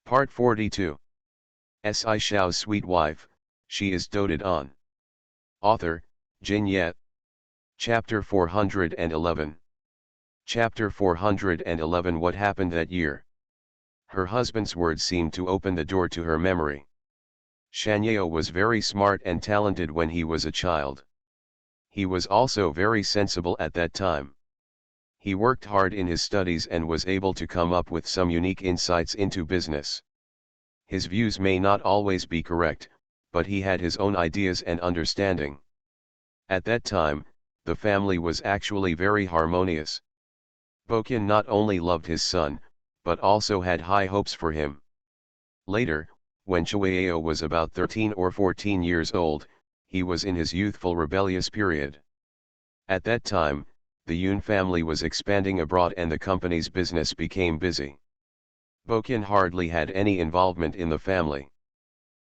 Part 42. Shao's sweet wife, she is doted on. Author, Jin Yet. Chapter 411. Chapter 411. What happened that year? Her husband's words seemed to open the door to her memory. Shanyao was very smart and talented when he was a child. He was also very sensible at that time. He worked hard in his studies and was able to come up with some unique insights into business. His views may not always be correct, but he had his own ideas and understanding. At that time, the family was actually very harmonious. Bokin not only loved his son, but also had high hopes for him. Later, when Chuao was about 13 or 14 years old, he was in his youthful rebellious period. At that time, the Yun family was expanding abroad and the company's business became busy. Bokin hardly had any involvement in the family.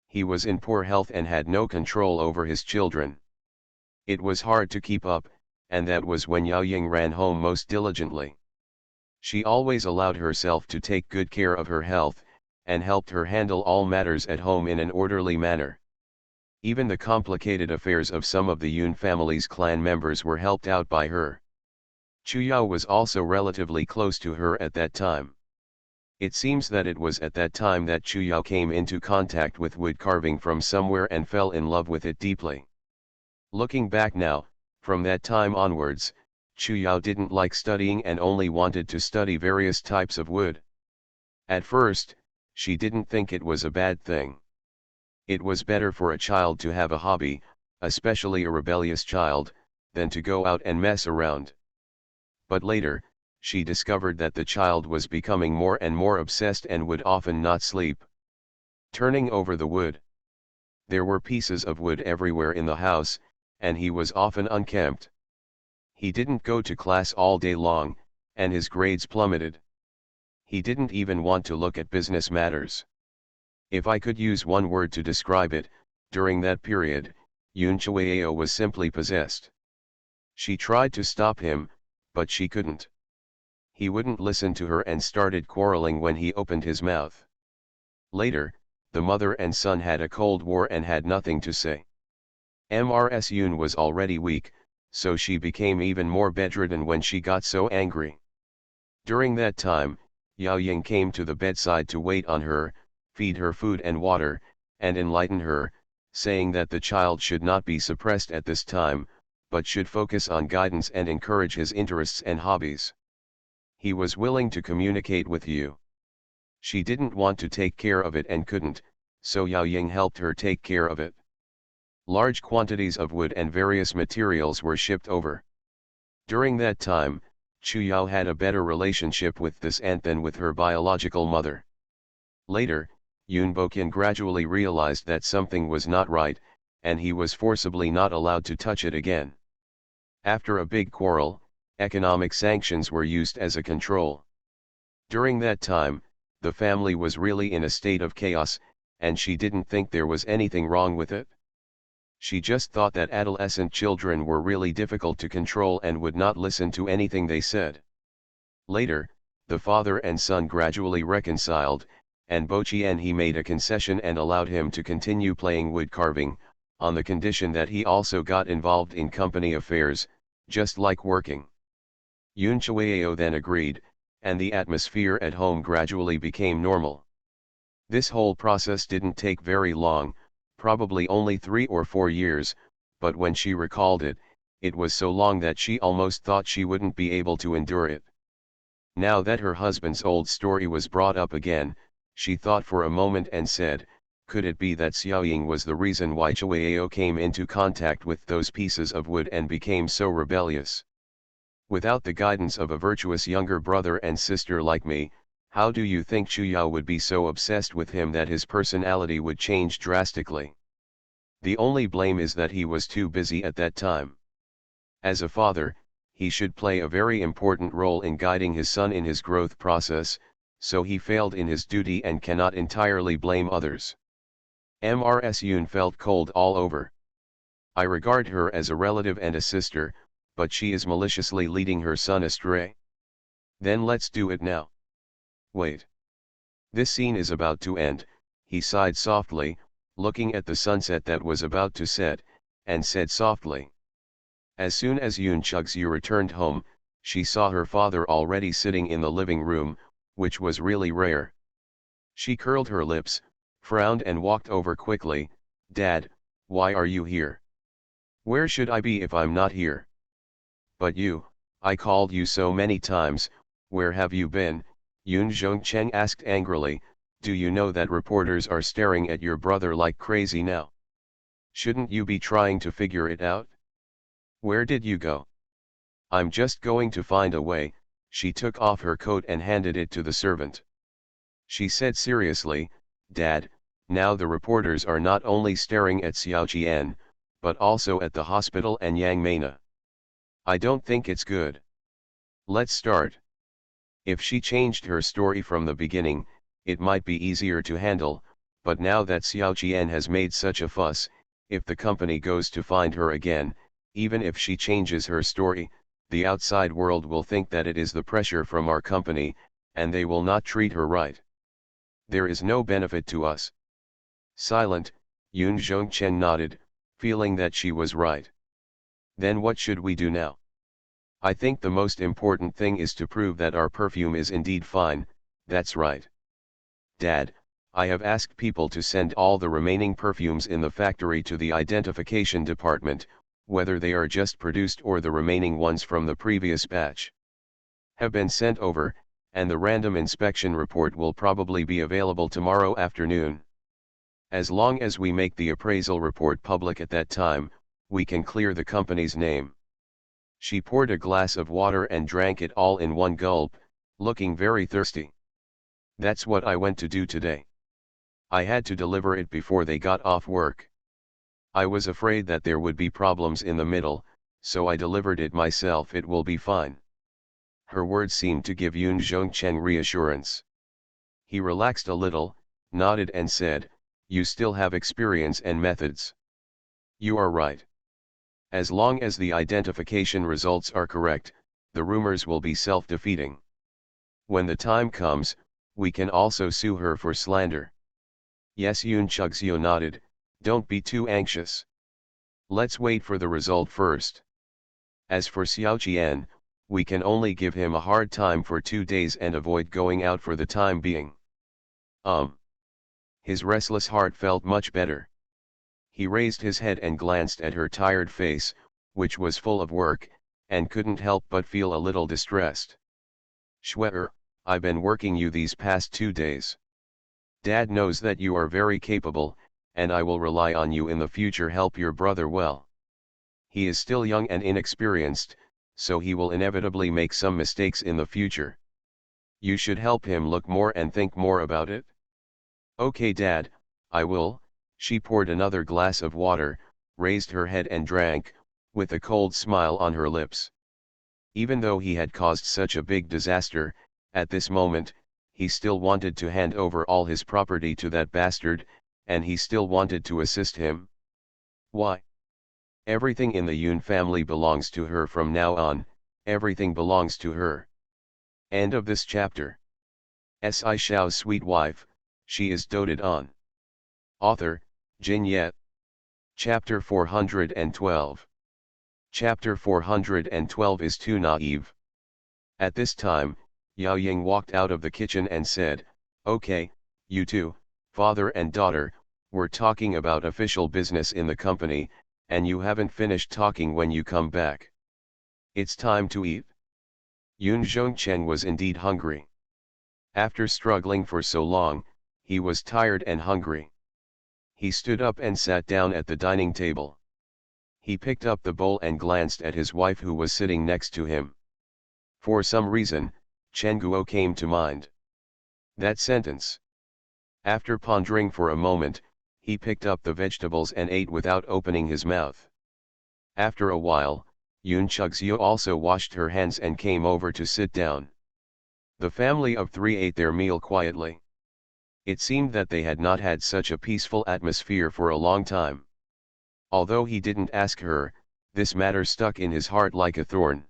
He was in poor health and had no control over his children. It was hard to keep up, and that was when Yao Ying ran home most diligently. She always allowed herself to take good care of her health, and helped her handle all matters at home in an orderly manner. Even the complicated affairs of some of the Yun family's clan members were helped out by her. Chu Yao was also relatively close to her at that time. It seems that it was at that time that Chu Yao came into contact with wood carving from somewhere and fell in love with it deeply. Looking back now, from that time onwards, Chu Yao didn't like studying and only wanted to study various types of wood. At first, she didn't think it was a bad thing. It was better for a child to have a hobby, especially a rebellious child, than to go out and mess around. But later, she discovered that the child was becoming more and more obsessed and would often not sleep. Turning over the wood. There were pieces of wood everywhere in the house, and he was often unkempt. He didn't go to class all day long, and his grades plummeted. He didn't even want to look at business matters. If I could use one word to describe it, during that period, Yun Chuao was simply possessed. She tried to stop him, but she couldn't. He wouldn't listen to her and started quarreling when he opened his mouth. Later, the mother and son had a cold war and had nothing to say. Mrs. Yun was already weak, so she became even more bedridden when she got so angry. During that time, Yao Ying came to the bedside to wait on her, feed her food and water, and enlighten her, saying that the child should not be suppressed at this time, but should focus on guidance and encourage his interests and hobbies. He was willing to communicate with you. She didn't want to take care of it and couldn't, so Yao Ying helped her take care of it. Large quantities of wood and various materials were shipped over. During that time, Chu Yao had a better relationship with this aunt than with her biological mother. Later, Yun Bokin gradually realized that something was not right, and he was forcibly not allowed to touch it again. After a big quarrel, economic sanctions were used as a control. During that time, the family was really in a state of chaos, and she didn't think there was anything wrong with it. She just thought that adolescent children were really difficult to control and would not listen to anything they said. Later, the father and son gradually reconciled, and Bo Chien-he made a concession and allowed him to continue playing wood carving, on the condition that he also got involved in company affairs, just like working. Yun Chuao then agreed, and the atmosphere at home gradually became normal. This whole process didn't take very long, probably only 3 or 4 years, but when she recalled it, it was so long that she almost thought she wouldn't be able to endure it. Now that her husband's old story was brought up again, she thought for a moment and said, could it be that Xiao Ying was the reason why Chuao came into contact with those pieces of wood and became so rebellious? Without the guidance of a virtuous younger brother and sister like me, how do you think Chu Yao would be so obsessed with him that his personality would change drastically? The only blame is that he was too busy at that time. As a father, he should play a very important role in guiding his son in his growth process, so he failed in his duty and cannot entirely blame others. Mrs. Yun felt cold all over. I regard her as a relative and a sister, but she is maliciously leading her son astray. Then let's do it now. Wait. This scene is about to end, he sighed softly, looking at the sunset that was about to set, and said softly. As soon as Yoon Chugsu returned home, she saw her father already sitting in the living room, which was really rare. She curled her lips, frowned and walked over quickly. Dad, why are you here? Where should I be if I'm not here? But you, I called you so many times, where have you been? Yoon Jongcheng asked angrily. Do you know that reporters are staring at your brother like crazy now? Shouldn't you be trying to figure it out? Where did you go? I'm just going to find a way. She took off her coat and handed it to the servant. She said seriously, Dad, now the reporters are not only staring at Xiao Jian, but also at the hospital and Yang Mena. I don't think it's good. Let's start. If she changed her story from the beginning, it might be easier to handle, but now that Xiao Jian has made such a fuss, if the company goes to find her again, even if she changes her story, the outside world will think that it is the pressure from our company, and they will not treat her right. There is no benefit to us. Silent, Yoon Jongchen nodded, feeling that she was right. Then what should we do now? I think the most important thing is to prove that our perfume is indeed fine. That's right. Dad, I have asked people to send all the remaining perfumes in the factory to the identification department, whether they are just produced or the remaining ones from the previous batch have been sent over, and the random inspection report will probably be available tomorrow afternoon. As long as we make the appraisal report public at that time, we can clear the company's name. She poured a glass of water and drank it all in one gulp, looking very thirsty. That's what I went to do today. I had to deliver it before they got off work. I was afraid that there would be problems in the middle, so I delivered it myself. It will be fine. Her words seemed to give Yoon Jongcheng reassurance. He relaxed a little, nodded and said, You still have experience and methods. You are right. As long as the identification results are correct, the rumors will be self-defeating. When the time comes, we can also sue her for slander. Yes, Yoon Chugseo nodded, don't be too anxious. Let's wait for the result first. As for Xiao Jian, we can only give him a hard time for 2 days and avoid going out for the time being. His restless heart felt much better. He raised his head and glanced at her tired face, which was full of work, and couldn't help but feel a little distressed. Schwerer, I've been working you these past 2 days. Dad knows that you are very capable, and I will rely on you in the future. Help your brother well. He is still young and inexperienced, so he will inevitably make some mistakes in the future. You should help him look more and think more about it. Okay, Dad, I will. She poured another glass of water, raised her head and drank, with a cold smile on her lips. Even though he had caused such a big disaster, at this moment, he still wanted to hand over all his property to that bastard, and he still wanted to assist him. Why? Everything in the Yoon family belongs to her from now on, everything belongs to her. End of this chapter. Shao's sweet wife, she is doted on. Author, Jin Yet. Chapter 412. Chapter 412 is too naive. At this time, Yao Ying walked out of the kitchen and said, Okay, you two, father and daughter, we're talking about official business in the company, and you haven't finished talking when you come back. It's time to eat. Yoon Jongcheng was indeed hungry. After struggling for so long, he was tired and hungry. He stood up and sat down at the dining table. He picked up the bowl and glanced at his wife who was sitting next to him. For some reason, Chen Guo came to mind. That sentence. After pondering for a moment, he picked up the vegetables and ate without opening his mouth. After a while, Yoon Chugseo also washed her hands and came over to sit down. The family of 3 ate their meal quietly. It seemed that they had not had such a peaceful atmosphere for a long time. Although he didn't ask her, this matter stuck in his heart like a thorn.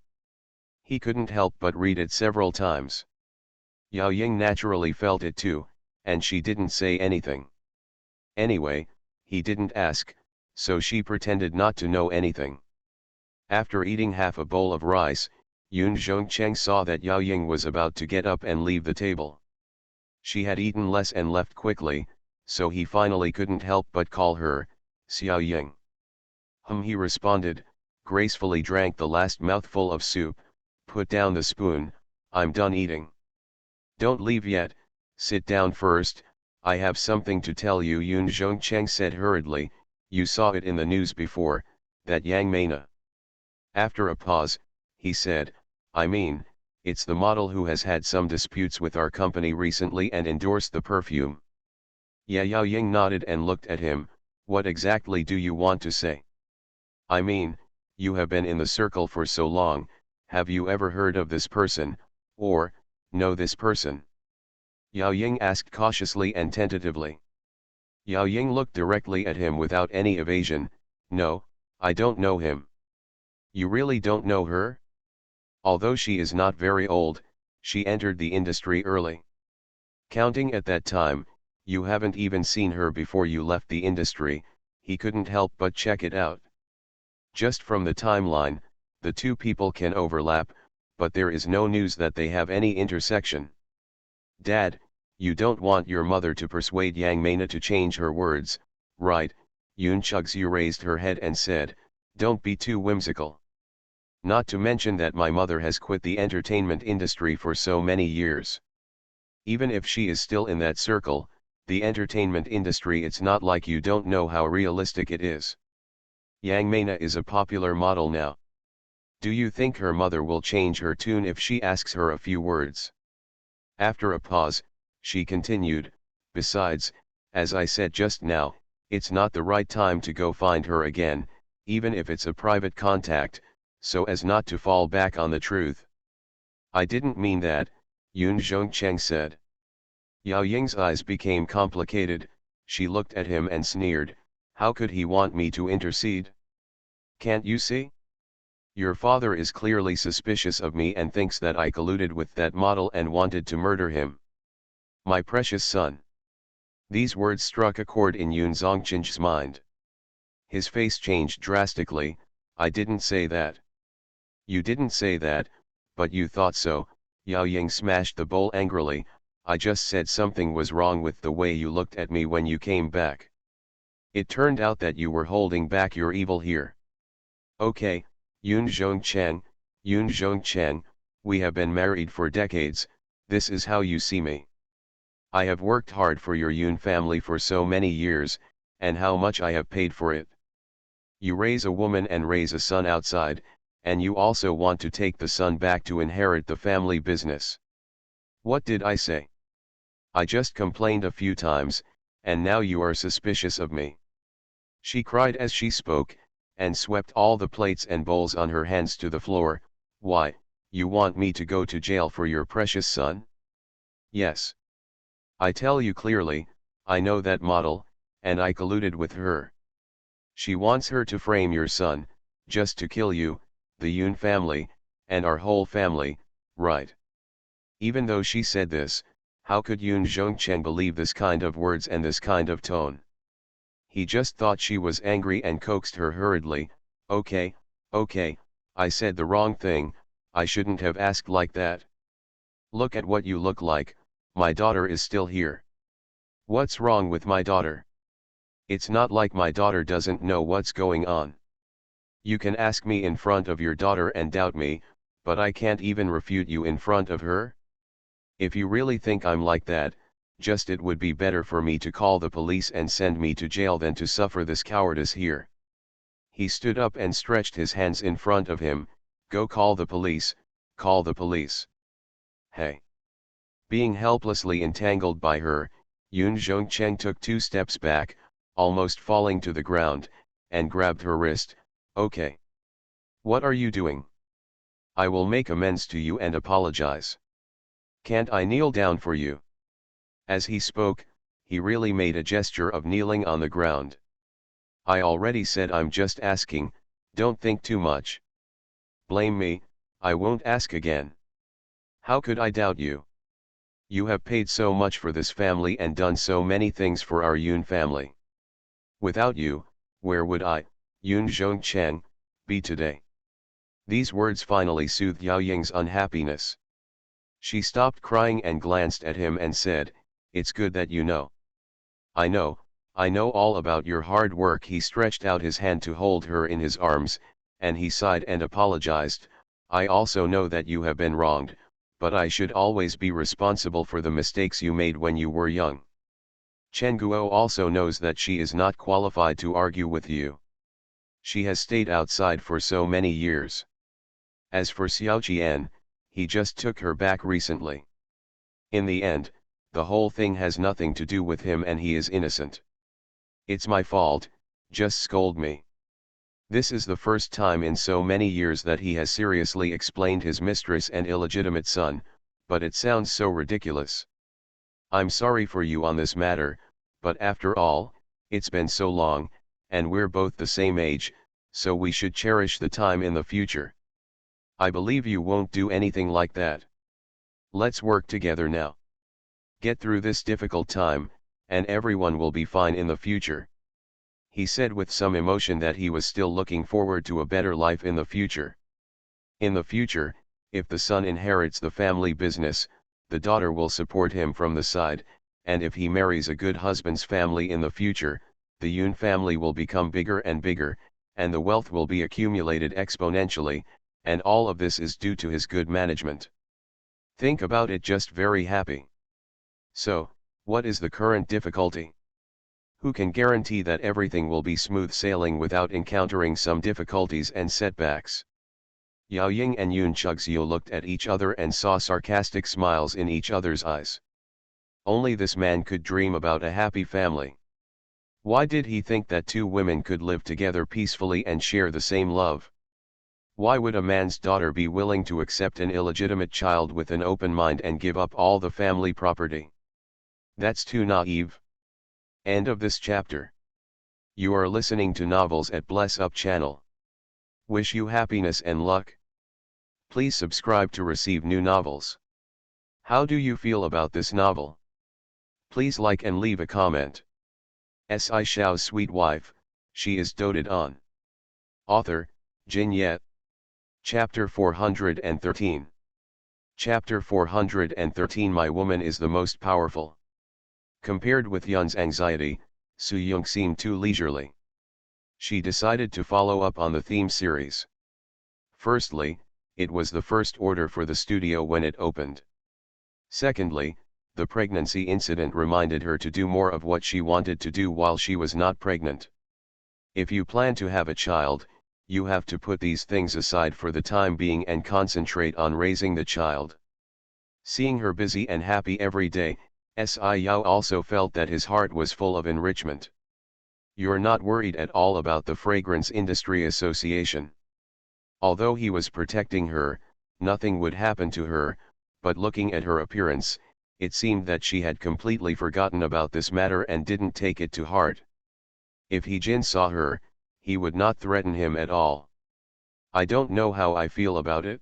He couldn't help but read it several times. Yao Ying naturally felt it too, and she didn't say anything. Anyway, he didn't ask, so she pretended not to know anything. After eating half a bowl of rice, Yun Zhongcheng saw that Yao Ying was about to get up and leave the table. She had eaten less and left quickly, so he finally couldn't help but call her, Xiao Ying. He responded, gracefully drank the last mouthful of soup, put down the spoon. I'm done eating. Don't leave yet, sit down first, I have something to tell you, Yun Zhongcheng said hurriedly. You saw it in the news before, that Yang Mena. After a pause, he said, I mean, it's the model who has had some disputes with our company recently and endorsed the perfume. Yao Ying nodded and looked at him. What exactly do you want to say? I mean, you have been in the circle for so long, have you ever heard of this person, or, know this person? Yao Ying asked cautiously and tentatively. Yao Ying looked directly at him without any evasion. No, I don't know him. You really don't know her? Although she is not very old, she entered the industry early. Counting at that time, you haven't even seen her before you left the industry. He couldn't help but check it out. Just from the timeline, the two people can overlap, but there is no news that they have any intersection. Dad, you don't want your mother to persuade Yang Mena to change her words, right? Yun Chugzu raised her head and said, don't be too whimsical. Not to mention that my mother has quit the entertainment industry for so many years. Even if she is still in that circle, the entertainment industry, it's not like you don't know how realistic it is. Yang Mena is a popular model now. Do you think her mother will change her tune if she asks her a few words? After a pause, she continued, besides, as I said just now, it's not the right time to go find her again, even if it's a private contact, so as not to fall back on the truth. I didn't mean that, Yun Zhongcheng said. Yao Ying's eyes became complicated. She looked at him and sneered, how could he want me to intercede? Can't you see? Your father is clearly suspicious of me and thinks that I colluded with that model and wanted to murder him. My precious son. These words struck a chord in Yun Zhongcheng's mind. His face changed drastically. I didn't say that. You didn't say that, but you thought so. Yao Ying smashed the bowl angrily. I just said something was wrong with the way you looked at me when you came back. It turned out that you were holding back your evil here. Okay, Yun Zhongcheng, we have been married for decades, this is how you see me. I have worked hard for your Yun family for so many years, and how much I have paid for it. You raise a woman and raise a son outside, and you also want to take the son back to inherit the family business. What did I say? I just complained a few times, and now you are suspicious of me. She cried as she spoke, and swept all the plates and bowls on her hands to the floor. Why, you want me to go to jail for your precious son? Yes. I tell you clearly, I know that model, and I colluded with her. She wants her to frame your son, just to kill you, the Yun family, and our whole family, right? Even though she said this, how could Yun Zhongcheng believe this kind of words and this kind of tone? He just thought she was angry and coaxed her hurriedly. Okay, I said the wrong thing, I shouldn't have asked like that. Look at what you look like, my daughter is still here. What's wrong with my daughter? It's not like my daughter doesn't know what's going on. You can ask me in front of your daughter and doubt me, but I can't even refute you in front of her. If you really think I'm like that, just it would be better for me to call the police and send me to jail than to suffer this cowardice here. He stood up and stretched his hands in front of him. Go call the police, call the police. Hey. Being helplessly entangled by her, Yun Zhongcheng took 2 steps back, almost falling to the ground, and grabbed her wrist. Okay. What are you doing? I will make amends to you and apologize. Can't I kneel down for you? As he spoke, he really made a gesture of kneeling on the ground. I already said I'm just asking, don't think too much. Blame me, I won't ask again. How could I doubt you? You have paid so much for this family and done so many things for our Yun family. Without you, where would I, Yun Zhongcheng, be today? These words finally soothed Yao Ying's unhappiness. She stopped crying and glanced at him and said, "It's good that you know." I know all about your hard work." He stretched out his hand to hold her in his arms, and he sighed and apologized. "I also know that you have been wronged, but I should always be responsible for the mistakes you made when you were young. Chen Guo also knows that she is not qualified to argue with you. She has stayed outside for so many years. As for Xiao Qian, he just took her back recently. In the end, the whole thing has nothing to do with him and he is innocent. It's my fault, just scold me." This is the first time in so many years that he has seriously explained his mistress and illegitimate son, but it sounds so ridiculous. "I'm sorry for you on this matter, but after all, it's been so long, and we're both the same age, so we should cherish the time in the future. I believe you won't do anything like that. Let's work together now. Get through this difficult time, and everyone will be fine in the future." He said with some emotion that he was still looking forward to a better life in the future. In the future, if the son inherits the family business, the daughter will support him from the side, and if he marries a good husband's family in the future, the Yun family will become bigger and bigger, and the wealth will be accumulated exponentially, and all of this is due to his good management. Think about it, just very happy. So, what is the current difficulty? Who can guarantee that everything will be smooth sailing without encountering some difficulties and setbacks? Yao Ying and Yun Chugxiu looked at each other and saw sarcastic smiles in each other's eyes. Only this man could dream about a happy family. Why did he think that two women could live together peacefully and share the same love? Why would a man's daughter be willing to accept an illegitimate child with an open mind and give up all the family property? That's too naive. End of this chapter. You are listening to Novels at Bless Up channel. Wish you happiness and luck. Please subscribe to receive new novels. How do you feel about this novel? Please like and leave a comment. Shao's sweet wife, she is doted on. Author, Jin Yet. Chapter 413. Chapter 413. My woman is the most powerful. Compared with Yun's anxiety, Su Yung seemed too leisurely. She decided to follow up on the theme series. Firstly, it was the first order for the studio when it opened. Secondly, the pregnancy incident reminded her to do more of what she wanted to do while she was not pregnant. If you plan to have a child, you have to put these things aside for the time being and concentrate on raising the child. Seeing her busy and happy every day, Yao also felt that his heart was full of enrichment. You're not worried at all about the Fragrance Industry Association. Although he was protecting her, nothing would happen to her, but looking at her appearance, it seemed that she had completely forgotten about this matter and didn't take it to heart. If He Jin saw her, he would not threaten him at all. "I don't know how I feel about it."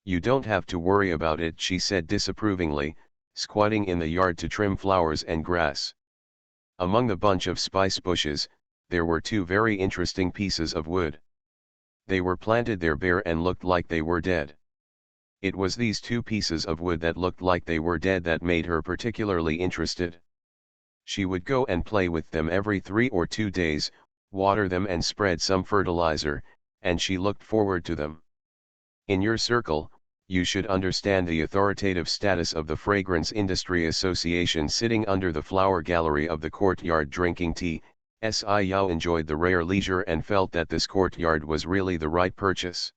"You don't have to worry about it," she said disapprovingly, squatting in the yard to trim flowers and grass. Among the bunch of spice bushes, there were two very interesting pieces of wood. They were planted there bare and looked like they were dead. It was these two pieces of wood that looked like they were dead that made her particularly interested. She would go and play with them every 3 or 2 days, water them and spread some fertilizer, and she looked forward to them. In your circle, you should understand the authoritative status of the Fragrance Industry Association. Sitting under the flower gallery of the courtyard drinking tea, Yao enjoyed the rare leisure and felt that this courtyard was really the right purchase.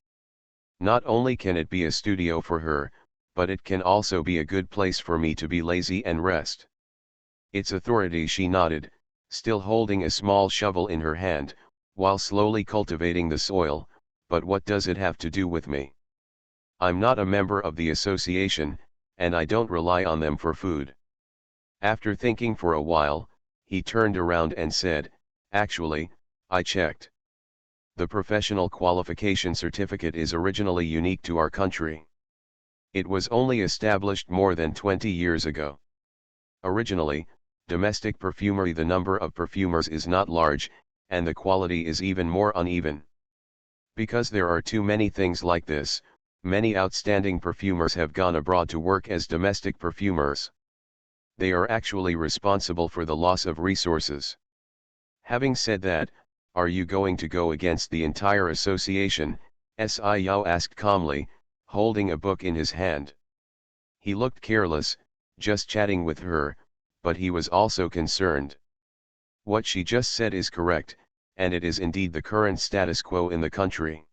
Not only can it be a studio for her, but it can also be a good place for me to be lazy and rest. Its authority, she nodded, still holding a small shovel in her hand, while slowly cultivating the soil. "But what does it have to do with me? I'm not a member of the association, and I don't rely on them for food." After thinking for a while, he turned around and said, "Actually, I checked. The professional qualification certificate is originally unique to our country. It was only established more than 20 years ago. Originally, domestic perfumery, the number of perfumers is not large, and the quality is even more uneven. Because there are too many things like this, many outstanding perfumers have gone abroad to work as domestic perfumers. They are actually responsible for the loss of resources. Having said that, are you going to go against the entire association? Yao asked calmly, holding a book in his hand. He looked careless, just chatting with her, but he was also concerned. What she just said is correct, and it is indeed the current status quo in the country.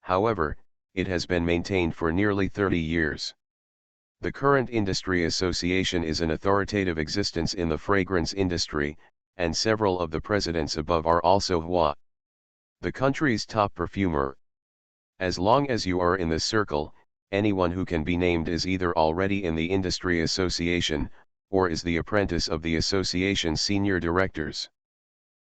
However, it has been maintained for nearly 30 years. The current industry association is an authoritative existence in the fragrance industry, and several of the presidents above are also Hua, the country's top perfumer. As long as you are in this circle, anyone who can be named is either already in the industry association, or is the apprentice of the association's senior directors.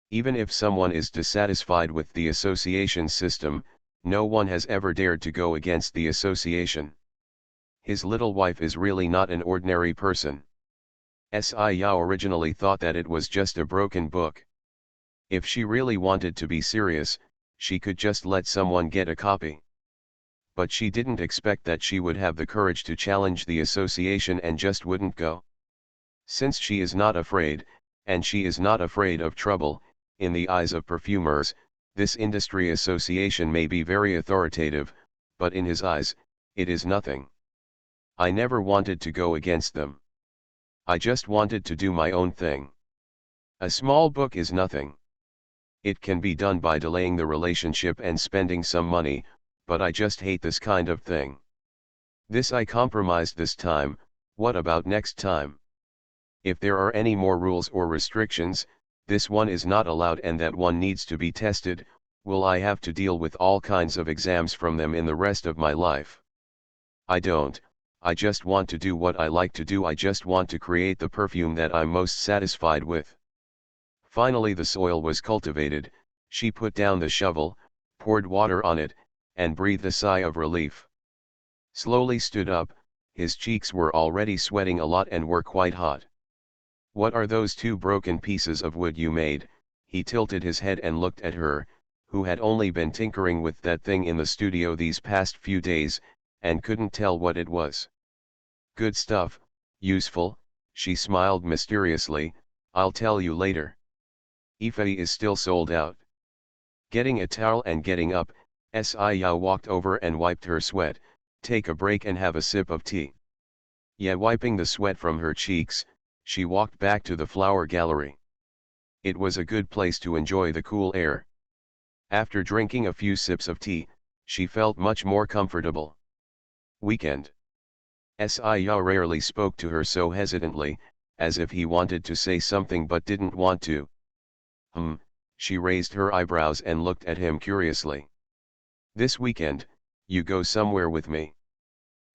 Even if someone is dissatisfied with the association system, no one has ever dared to go against the association. His little wife is really not an ordinary person. Yao originally thought that it was just a broken book. If she really wanted to be serious, she could just let someone get a copy. But she didn't expect that she would have the courage to challenge the association and just wouldn't go. Since she is not afraid, and she is not afraid of trouble, in the eyes of perfumers, this industry association may be very authoritative, but in his eyes, it is nothing. I never wanted to go against them. I just wanted to do my own thing. A small book is nothing. It can be done by delaying the relationship and spending some money, but I just hate this kind of thing. This I compromised this time, what about next time? If there are any more rules or restrictions, this one is not allowed and that one needs to be tested, will I have to deal with all kinds of exams from them in the rest of my life? I don't, I just want to do what I like to do, I just want to create the perfume that I'm most satisfied with. Finally the soil was cultivated, she put down the shovel, poured water on it, and breathed a sigh of relief. Slowly stood up, his cheeks were already sweating a lot and were quite hot. What are those two broken pieces of wood you made? He tilted his head and looked at her, who had only been tinkering with that thing in the studio these past few days, and couldn't tell what it was. Good stuff, useful, she smiled mysteriously, I'll tell you later. Ife is still sold out. Getting a towel and getting up, Yao walked over and wiped her sweat, take a break and have a sip of tea. Wiping the sweat from her cheeks, she walked back to the flower gallery. It was a good place to enjoy the cool air. After drinking a few sips of tea, she felt much more comfortable. Weekend. Yao rarely spoke to her so hesitantly, as if he wanted to say something but didn't want to. She raised her eyebrows and looked at him curiously. This weekend, you go somewhere with me?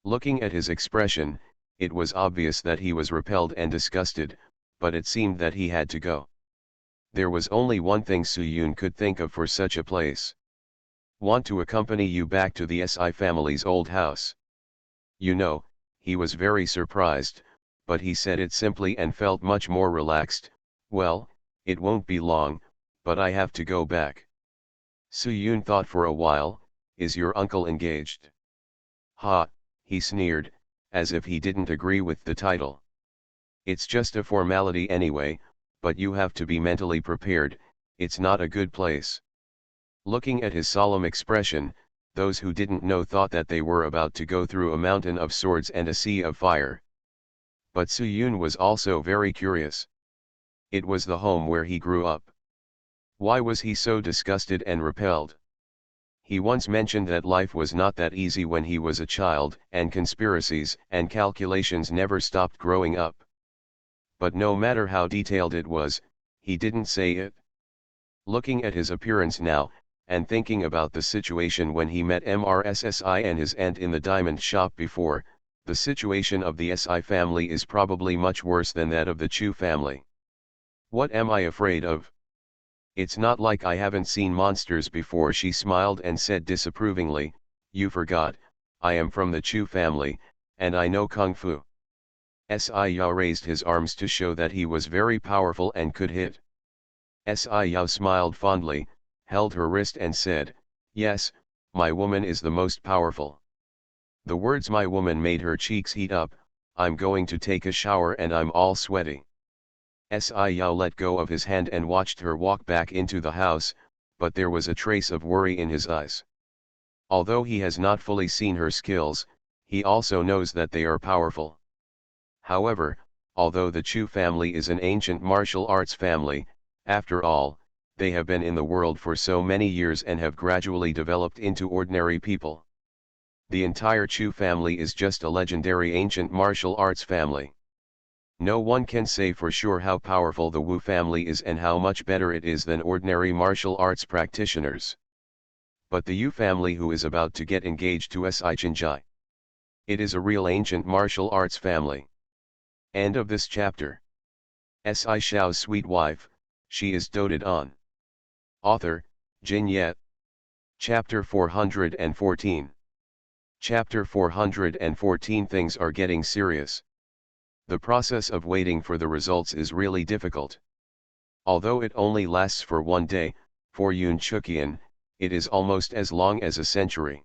Looking at his expression, it was obvious that he was repelled and disgusted, but it seemed that he had to go. There was only one thing Soo-yoon could think of for such a place. Want to accompany you back to the Si family's old house. You know, he was very surprised, but he said it simply and felt much more relaxed. Well, it won't be long, but I have to go back. Soo-yoon thought for a while, is your uncle engaged? Ha, he sneered, as if he didn't agree with the title. It's just a formality anyway, but you have to be mentally prepared, it's not a good place. Looking at his solemn expression, those who didn't know thought that they were about to go through a mountain of swords and a sea of fire. But Soo-yoon was also very curious. It was the home where he grew up. Why was he so disgusted and repelled? He once mentioned that life was not that easy when he was a child, and conspiracies and calculations never stopped growing up. But no matter how detailed it was, he didn't say it. Looking at his appearance now, and thinking about the situation when he met Mrssi and his aunt in the diamond shop before, the situation of the Si family is probably much worse than that of the Chu family. What am I afraid of? It's not like I haven't seen monsters before, she smiled and said disapprovingly, you forgot, I am from the Chu family, and I know Kung Fu. Si Yao raised his arms to show that he was very powerful and could hit. Si Yao smiled fondly, held her wrist and said, "Yes, my woman is the most powerful." The words "my woman" made her cheeks heat up. "I'm going to take a shower and I'm all sweaty." Si Yao let go of his hand and watched her walk back into the house, but there was a trace of worry in his eyes. Although he has not fully seen her skills, he also knows that they are powerful. However, although the Chu family is an ancient martial arts family, after all, they have been in the world for so many years and have gradually developed into ordinary people. The entire Chu family is just a legendary ancient martial arts family. No one can say for sure how powerful the Wu family is and how much better it is than ordinary martial arts practitioners. But the Yu family who is about to get engaged to Si Chinjai. It is a real ancient martial arts family. End of this chapter. Si Shao's sweet wife, she is doted on. Author, Jin Yet. Chapter 414. Chapter 414. Things are getting serious. The process of waiting for the results is really difficult. Although it only lasts for one day, for Yun Chuqian, it is almost as long as a century.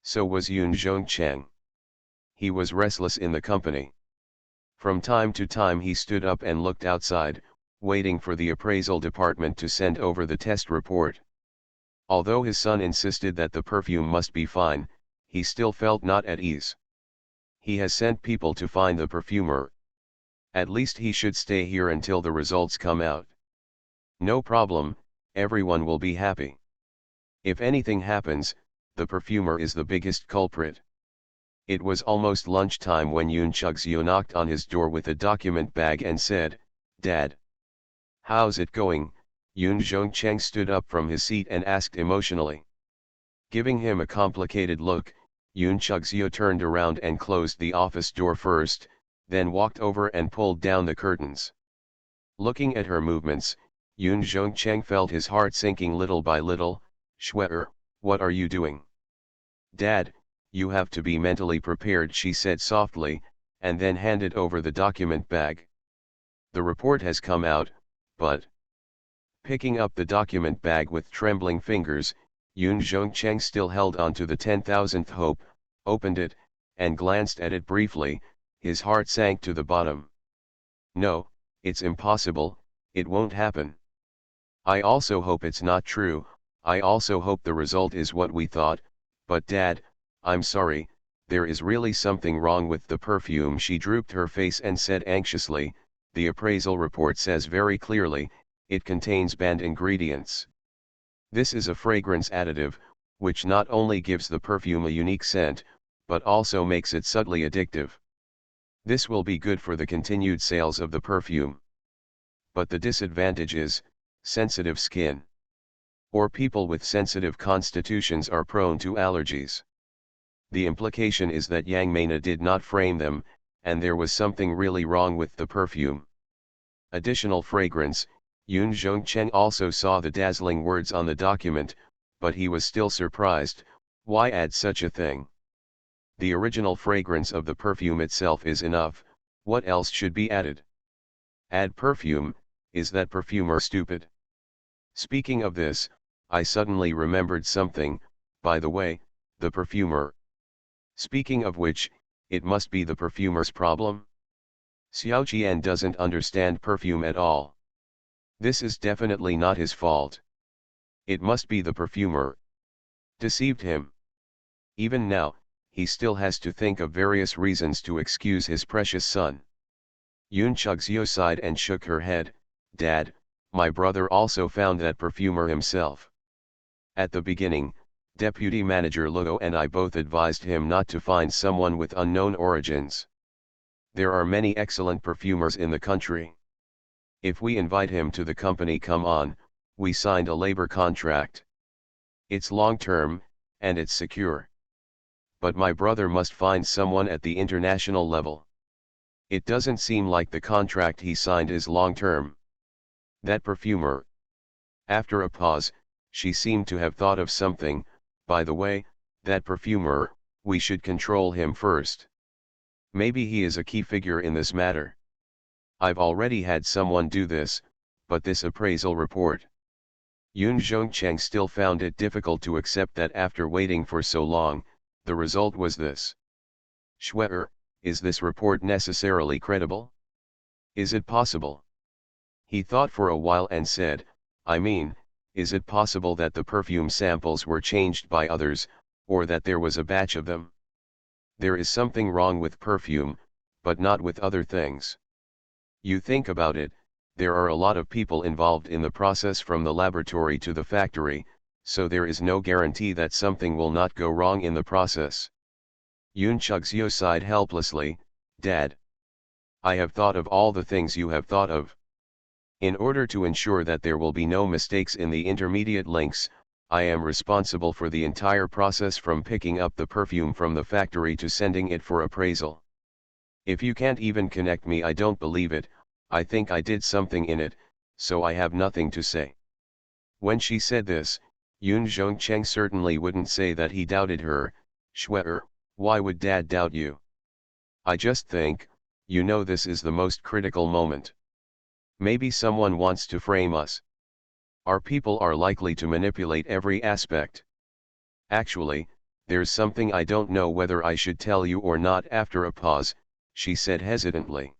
So was Yun Zhongcheng. He was restless in the company. From time to time he stood up and looked outside, waiting for the appraisal department to send over the test report. Although his son insisted that the perfume must be fine, he still felt not at ease. He has sent people to find the perfumer. At least he should stay here until the results come out. No problem, everyone will be happy. If anything happens, the perfumer is the biggest culprit. It was almost lunchtime when Yun Chuxio knocked on his door with a document bag and said, "Dad. How's it going?" Yun Zhongcheng stood up from his seat and asked emotionally. Giving him a complicated look, Yun Chuxio turned around and closed the office door first, then walked over and pulled down the curtains. Looking at her movements, Yun Zhongcheng felt his heart sinking little by little. "Shwe, what are you doing?" "Dad, you have to be mentally prepared," she said softly, and then handed over the document bag. "The report has come out, but..." Picking up the document bag with trembling fingers, Yun Zhongcheng still held on to the 10,000th hope, opened it, and glanced at it briefly. His heart sank to the bottom. "No, it's impossible, it won't happen. I also hope it's not true, I also hope the result is what we thought, but Dad, I'm sorry, there is really something wrong with the perfume." She drooped her face and said anxiously, "The appraisal report says very clearly, it contains banned ingredients. This is a fragrance additive, which not only gives the perfume a unique scent, but also makes it subtly addictive. This will be good for the continued sales of the perfume. But the disadvantage is, sensitive skin. Or people with sensitive constitutions are prone to allergies. The implication is that Yang Mena did not frame them, and there was something really wrong with the perfume." Additional fragrance. Yun Zhongcheng also saw the dazzling words on the document, but he was still surprised. Why add such a thing? The original fragrance of the perfume itself is enough, what else should be added? Add perfume, is that perfumer stupid? Speaking of this, I suddenly remembered something. By the way, the perfumer. Speaking of which, it must be the perfumer's problem? Xiao Qian doesn't understand perfume at all. This is definitely not his fault. It must be the perfumer. Deceived him. Even now, he still has to think of various reasons to excuse his precious son. Yun Chuxio sighed and shook her head. "Dad, my brother also found that perfumer himself. At the beginning, Deputy Manager Luo and I both advised him not to find someone with unknown origins. There are many excellent perfumers in the country. If we invite him to the company, come on, we signed a labor contract. It's long-term, and it's secure. But my brother must find someone at the international level. It doesn't seem like the contract he signed is long-term. That perfumer." After a pause, she seemed to have thought of something. "By the way, that perfumer, we should control him first. Maybe he is a key figure in this matter. I've already had someone do this, but this appraisal report. Yoon Jong-chang still found it difficult to accept that after waiting for so long, the result was this. Shweer, is this report necessarily credible? Is it possible? He thought for a while and said, I mean, is it possible that the perfume samples were changed by others, or that there was a batch of them? There is something wrong with perfume, but not with other things. You think about it, there are a lot of people involved in the process from the laboratory to the factory, so there is no guarantee that something will not go wrong in the process. Yoon Chug-seo sighed helplessly, Dad. I have thought of all the things you have thought of. In order to ensure that there will be no mistakes in the intermediate links, I am responsible for the entire process from picking up the perfume from the factory to sending it for appraisal. If you can't even connect me, I don't believe it. I think I did something in it, so I have nothing to say. When she said this, Yoon Jong-chang certainly wouldn't say that he doubted her. Shweer, why would Dad doubt you? I just think, you know, this is the most critical moment. Maybe someone wants to frame us. Our people are likely to manipulate every aspect. Actually, there's something I don't know whether I should tell you or not. After a pause, she said hesitantly.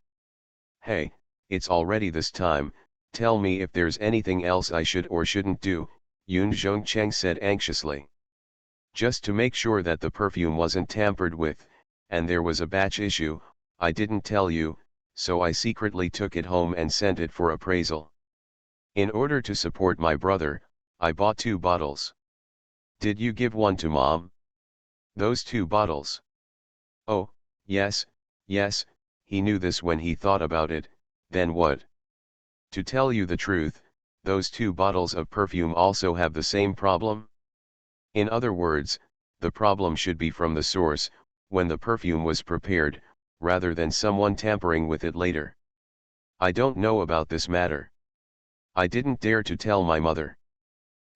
Hey, it's already this time, tell me if there's anything else I should or shouldn't do, Yoon Jong-chang said anxiously. Just to make sure that the perfume wasn't tampered with, and there was a batch issue, I didn't tell you, so I secretly took it home and sent it for appraisal. In order to support my brother, I bought 2 bottles. Did you give one to Mom? Those 2 bottles. Oh, yes, yes, he knew this when he thought about it. Then what? To tell you the truth, those 2 bottles of perfume also have the same problem. In other words, the problem should be from the source, when the perfume was prepared, rather than someone tampering with it later. I don't know about this matter. I didn't dare to tell my mother.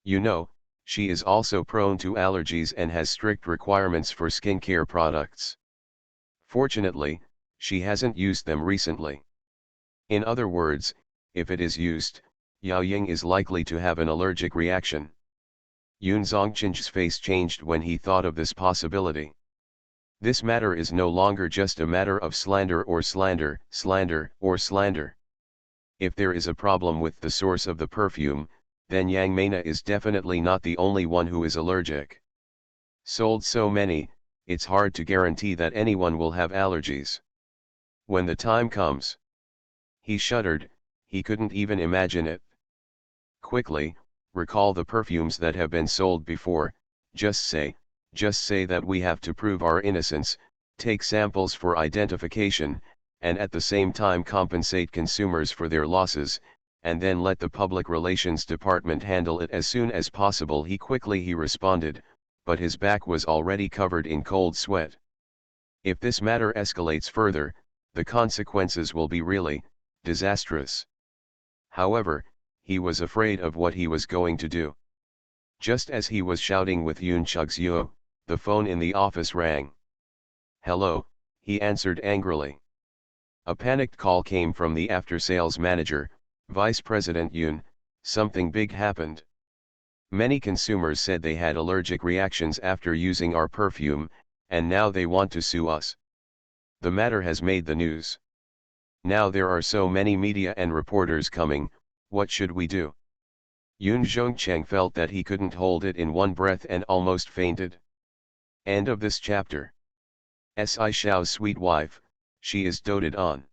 You know, she is also prone to allergies and has strict requirements for skincare products. Fortunately, she hasn't used them recently. In other words, if it is used, Yao Ying is likely to have an allergic reaction. Yoon Zongchen's face changed when he thought of this possibility. This matter is no longer just a matter of slander or slander, slander or slander. If there is a problem with the source of the perfume, then Yang Mena is definitely not the only one who is allergic. Sold so many, it's hard to guarantee that anyone will have allergies. When the time comes. He shuddered, he couldn't even imagine it. Quickly, recall the perfumes that have been sold before, just say that we have to prove our innocence, take samples for identification, and at the same time compensate consumers for their losses, and then let the public relations department handle it as soon as possible. He responded, but his back was already covered in cold sweat. If this matter escalates further, the consequences will be really disastrous. However, he was afraid of what he was going to do. Just as he was shouting with Yoon Chug-seo, the phone in the office rang. Hello, he answered angrily. A panicked call came from the after-sales manager, Vice President Yoon. Something big happened. Many consumers said they had allergic reactions after using our perfume, and now they want to sue us. The matter has made the news. Now there are so many media and reporters coming, what should we do? Yoon Jong-chang felt that he couldn't hold it in one breath and almost fainted. End of this chapter. Shao's sweet wife, she is doted on.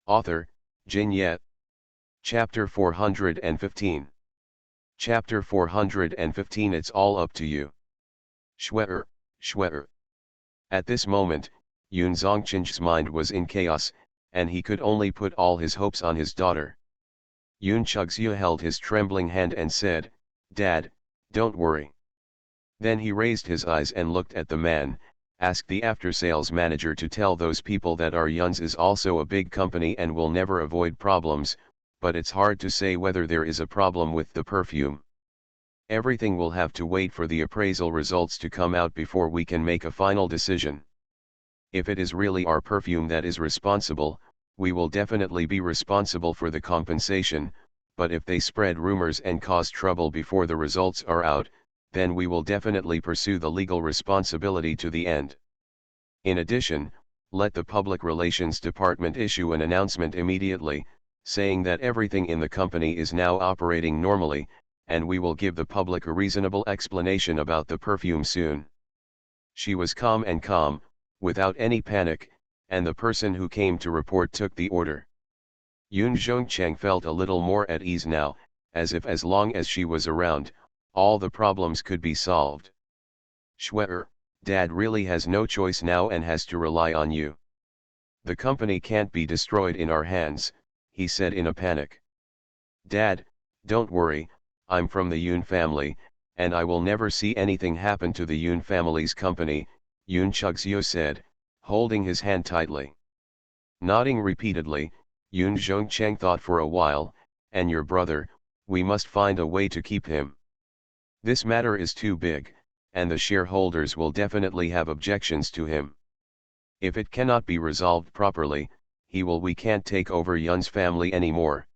Author, Jin Yet. Chapter 415. Chapter 415. It's all up to you. Shweer, Shweer. At this moment, Yoon Zongchen's mind was in chaos, and he could only put all his hopes on his daughter. Yoon Chug-seo held his trembling hand and said, Dad, don't worry. Then he raised his eyes and looked at the man, asked the after-sales manager to tell those people that our Yuns is also a big company and will never avoid problems, but it's hard to say whether there is a problem with the perfume. Everything will have to wait for the appraisal results to come out before we can make a final decision. If it is really our perfume that is responsible, we will definitely be responsible for the compensation, but if they spread rumors and cause trouble before the results are out, then we will definitely pursue the legal responsibility to the end. In addition, let the Public Relations Department issue an announcement immediately, saying that everything in the company is now operating normally, and we will give the public a reasonable explanation about the perfume soon. She was calm, without any panic, and the person who came to report took the order. Yoon Jong-chang felt a little more at ease now, as if as long as she was around, all the problems could be solved. Shwe, Dad really has no choice now and has to rely on you. The company can't be destroyed in our hands, he said in a panic. Dad, don't worry, I'm from the Yoon family, and I will never see anything happen to the Yoon family's company, Yoon Chug-seo said, holding his hand tightly. Nodding repeatedly, Yoon Jong-chang thought for a while, and your brother, we must find a way to keep him. This matter is too big, and the shareholders will definitely have objections to him. If it cannot be resolved properly, we can't take over Yoon's family anymore.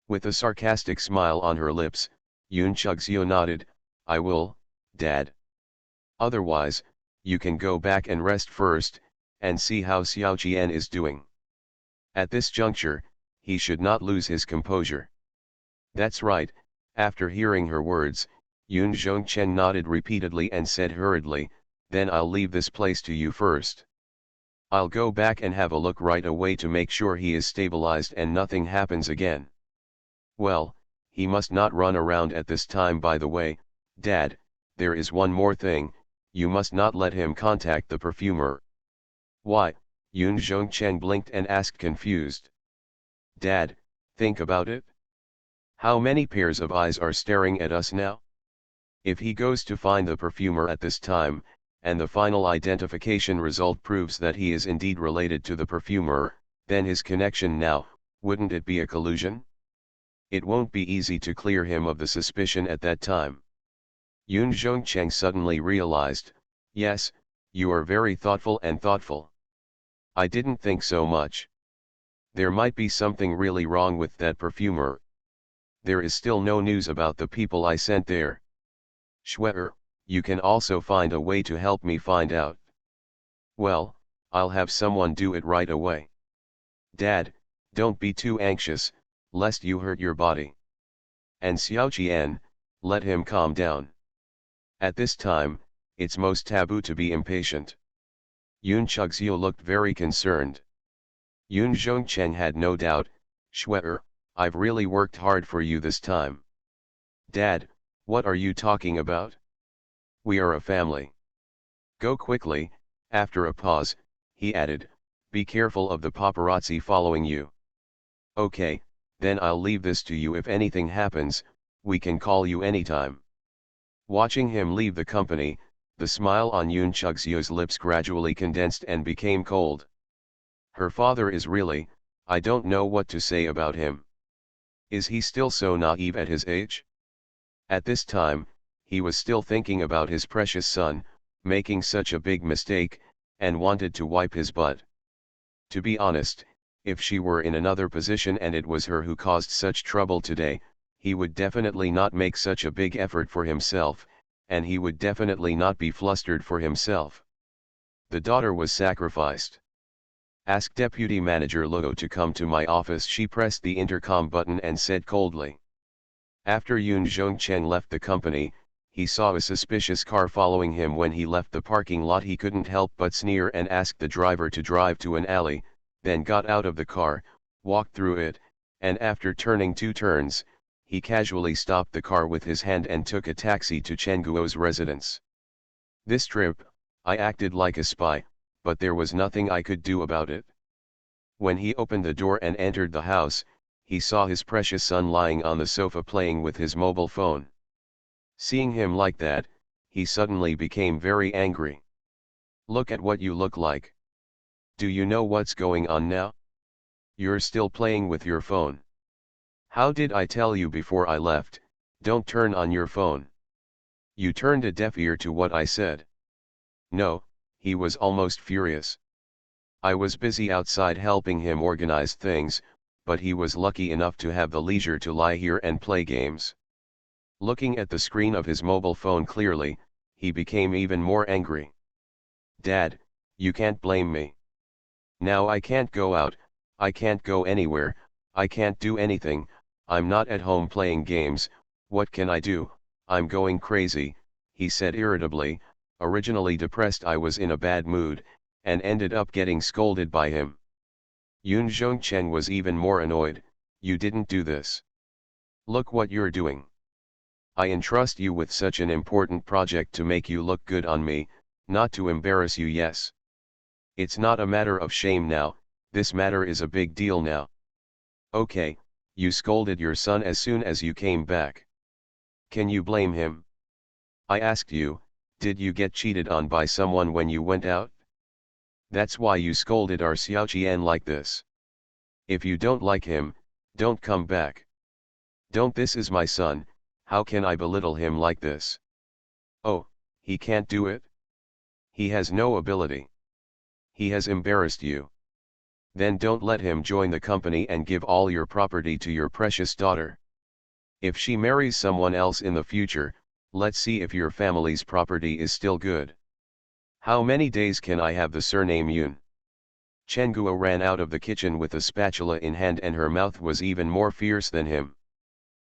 With a sarcastic smile on her lips, Yoon Chug-seo nodded, I will, Dad. Otherwise, you can go back and rest first, and see how Xiao Jian is doing. At this juncture, he should not lose his composure. That's right. After hearing her words, Yoon Jong-chang nodded repeatedly and said hurriedly, then I'll leave this place to you first. I'll go back and have a look right away to make sure he is stabilized and nothing happens again. Well, he must not run around at this time. By the way, Dad, there is one more thing, you must not let him contact the perfumer. Why? Yoon Jong-chang blinked and asked confused. Dad, think about it. How many pairs of eyes are staring at us now? If he goes to find the perfumer at this time, and the final identification result proves that he is indeed related to the perfumer, then his connection now, wouldn't it be a collusion? It won't be easy to clear him of the suspicion at that time. Yoon Jong-chang suddenly realized, yes, you are very thoughtful. I didn't think so much. There might be something really wrong with that perfumer. There is still no news about the people I sent there. Shwe, you can also find a way to help me find out. Well, I'll have someone do it right away. Dad, don't be too anxious, lest you hurt your body. And Xiao Jian, let him calm down. At this time, it's most taboo to be impatient. Yoon Chug-seo looked very concerned. Yoon Jong-chang had no doubt, Shwe, I've really worked hard for you this time. Dad, what are you talking about? We are a family. Go quickly. After a pause, he added, be careful of the paparazzi following you. Okay, then I'll leave this to you. If anything happens, we can call you anytime. Watching him leave the company, the smile on Yoon Chug-seo's lips gradually condensed and became cold. Her father is really, I don't know what to say about him. Is he still so naive at his age? At this time, he was still thinking about his precious son, making such a big mistake, and wanted to wipe his butt. To be honest, if she were in another position and it was her who caused such trouble today, he would definitely not make such a big effort for himself, and he would definitely not be flustered for himself. The daughter was sacrificed. Ask Deputy Manager Luo to come to my office. She pressed the intercom button and said coldly. After Yoon Jong-chang left the company, he saw a suspicious car following him. When he left the parking lot, he couldn't help but sneer and asked the driver to drive to an alley, then got out of the car, walked through it, and after turning 2 turns, he casually stopped the car with his hand and took a taxi to Chen Guo's residence. This trip, I acted like a spy, but there was nothing I could do about it. When he opened the door and entered the house, he saw his precious son lying on the sofa playing with his mobile phone. Seeing him like that, he suddenly became very angry. Look at what you look like. Do you know what's going on now? You're still playing with your phone. How did I tell you before I left, don't turn on your phone? You turned a deaf ear to what I said. No, he was almost furious. I was busy outside helping him organize things, but he was lucky enough to have the leisure to lie here and play games. Looking at the screen of his mobile phone clearly, he became even more angry. Dad, you can't blame me. Now I can't go out, I can't go anywhere, I can't do anything, I'm not at home playing games, what can I do, I'm going crazy, he said irritably. Originally depressed, I was in a bad mood, and ended up getting scolded by him. Yoon Jong-cheng was even more annoyed. You didn't do this. Look what you're doing. I entrust you with such an important project to make you look good on me, not to embarrass you. Yes. It's not a matter of shame now, this matter is a big deal now. Okay, you scolded your son as soon as you came back. Can you blame him? I asked you, did you get cheated on by someone when you went out? That's why you scolded our Xiaoqian like this. If you don't like him, don't come back. Don't, this is my son, how can I belittle him like this? Oh, he can't do it? He has no ability. He has embarrassed you. Then don't let him join the company and give all your property to your precious daughter. If she marries someone else in the future, let's see if your family's property is still good. How many days can I have the surname Yoon? Chen Guo ran out of the kitchen with a spatula in hand, and her mouth was even more fierce than him.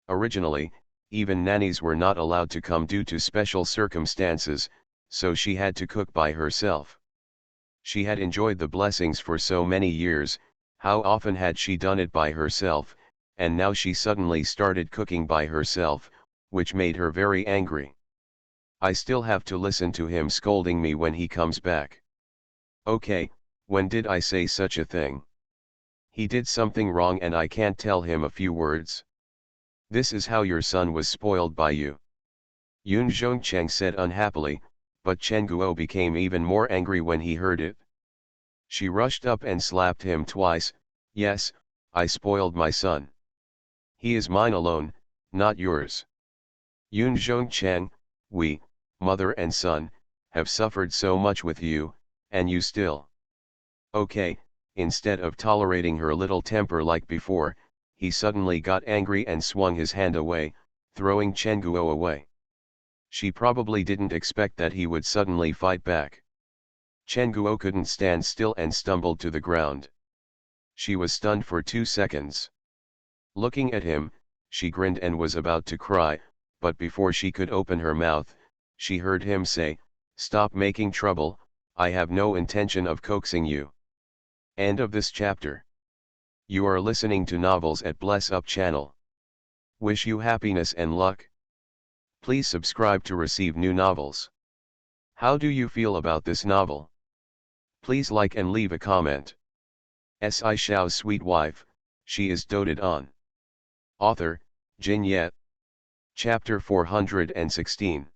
Originally, even nannies were not allowed to come due to special circumstances, so she had to cook by herself. She had enjoyed the blessings for so many years, how often had she done it by herself, and now she suddenly started cooking by herself, which made her very angry. I still have to listen to him scolding me when he comes back. Okay, when did I say such a thing? He did something wrong and I can't tell him a few words. This is how your son was spoiled by you. Yoon Jong-cheng said unhappily, but Chen Guo became even more angry when he heard it. She rushed up and slapped him twice. Yes, I spoiled my son. He is mine alone, not yours. Yoon Jong-cheng, we, mother and son, have suffered so much with you, and you still. Okay, instead of tolerating her little temper like before, he suddenly got angry and swung his hand away, throwing Chen Guo away. She probably didn't expect that he would suddenly fight back. Chen Guo couldn't stand still and stumbled to the ground. She was stunned for 2 seconds. Looking at him, she grinned and was about to cry, but before she could open her mouth, she heard him say, "Stop making trouble, I have no intention of coaxing you." End of this chapter. You are listening to Novels at Bless Up channel. Wish you happiness and luck. Please subscribe to receive new novels. How do you feel about this novel? Please like and leave a comment. Shao's sweet wife, she is doted on. Author, Jin Yet. Chapter 416.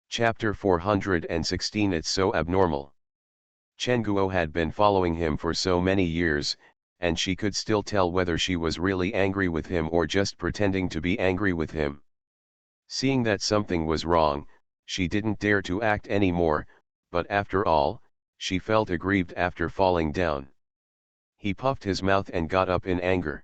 Chapter 416. It's so abnormal. Chen Guo had been following him for so many years, and she could still tell whether she was really angry with him or just pretending to be angry with him. Seeing that something was wrong, she didn't dare to act anymore, but after all, she felt aggrieved after falling down. He puffed his mouth and got up in anger.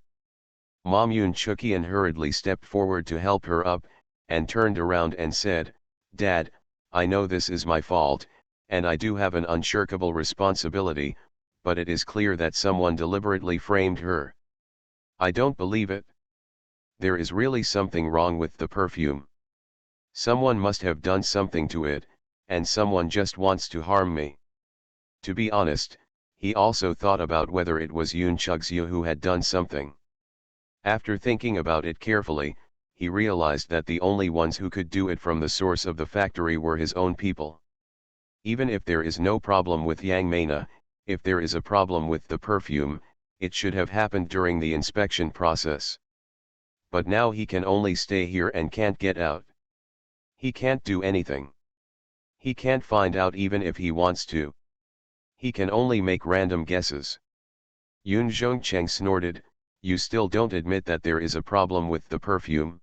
Mom Yoon Chukian hurriedly stepped forward to help her up, and turned around and said, "Dad, I know this is my fault, and I do have an unshirkable responsibility, but it is clear that someone deliberately framed her. I don't believe it. There is really something wrong with the perfume. Someone must have done something to it, and someone just wants to harm me." To be honest, he also thought about whether it was Yoon Chugsu who had done something. After thinking about it carefully, he realized that the only ones who could do it from the source of the factory were his own people. Even if there is no problem with Yang Mena, if there is a problem with the perfume, it should have happened during the inspection process. But now he can only stay here and can't get out. He can't do anything. He can't find out even if he wants to. He can only make random guesses. Yoon Jong-cheng snorted, "You still don't admit that there is a problem with the perfume?"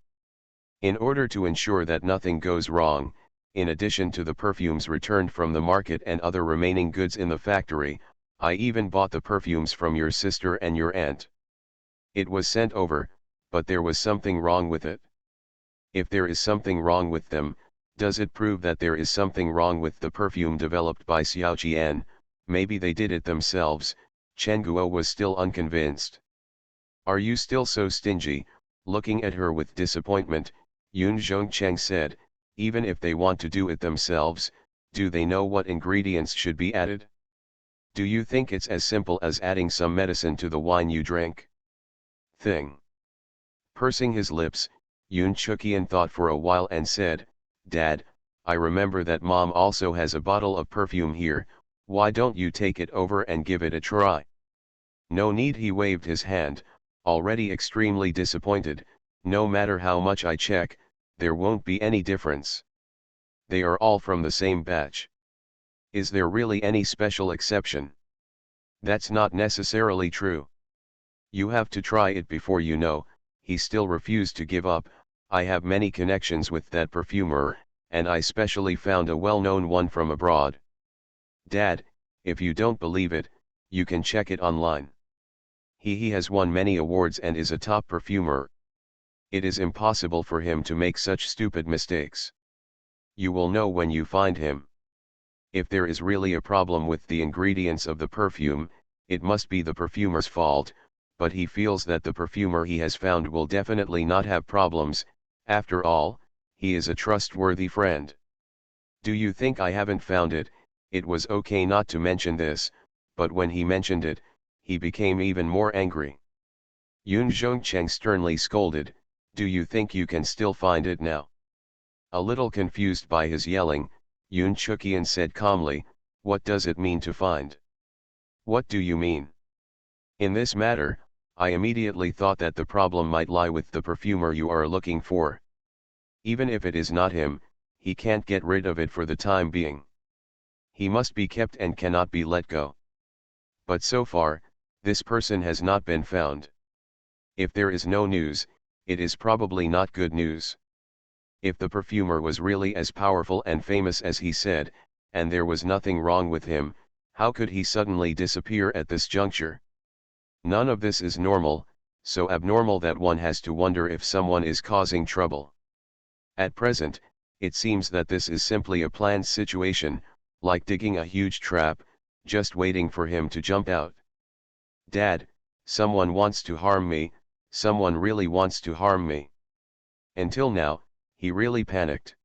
In order to ensure that nothing goes wrong, in addition to the perfumes returned from the market and other remaining goods in the factory, I even bought the perfumes from your sister and your aunt. It was sent over, but there was something wrong with it. If there is something wrong with them, does it prove that there is something wrong with the perfume developed by Xiao Qian? Maybe they did it themselves. Chen Guo was still unconvinced. Are you still so stingy? Looking at her with disappointment, Yun Zhongcheng said, even if they want to do it themselves, do they know what ingredients should be added? Do you think it's as simple as adding some medicine to the wine you drank? Thing. Pursing his lips, Yun Chuqian thought for a while and said, Dad, I remember that Mom also has a bottle of perfume here, why don't you take it over and give it a try? No need, he waved his hand, already extremely disappointed. No matter how much I check, there won't be any difference. They are all from the same batch. Is there really any special exception? That's not necessarily true. You have to try it before you know. He still refused to give up. I have many connections with that perfumer, and I specially found a well-known one from abroad. Dad, if you don't believe it, you can check it online. He has won many awards and is a top perfumer. It is impossible for him to make such stupid mistakes. You will know when you find him. If there is really a problem with the ingredients of the perfume, it must be the perfumer's fault, but he feels that the perfumer he has found will definitely not have problems. After all, he is a trustworthy friend. Do you think I haven't found it? It was okay not to mention this, but when he mentioned it, he became even more angry. Yun Zhongcheng sternly scolded, do you think you can still find it now? A little confused by his yelling, Yun Chuqian said calmly, what does it mean to find? What do you mean? In this matter, I immediately thought that the problem might lie with the perfumer you are looking for. Even if it is not him, he can't get rid of it for the time being. He must be kept and cannot be let go. But so far, this person has not been found. If there is no news, it is probably not good news. If the perfumer was really as powerful and famous as he said, and there was nothing wrong with him, how could he suddenly disappear at this juncture? None of this is normal, so abnormal that one has to wonder if someone is causing trouble. At present, it seems that this is simply a planned situation, like digging a huge trap, just waiting for him to jump out. Dad, someone wants to harm me, someone really wants to harm me. Until now, he really panicked.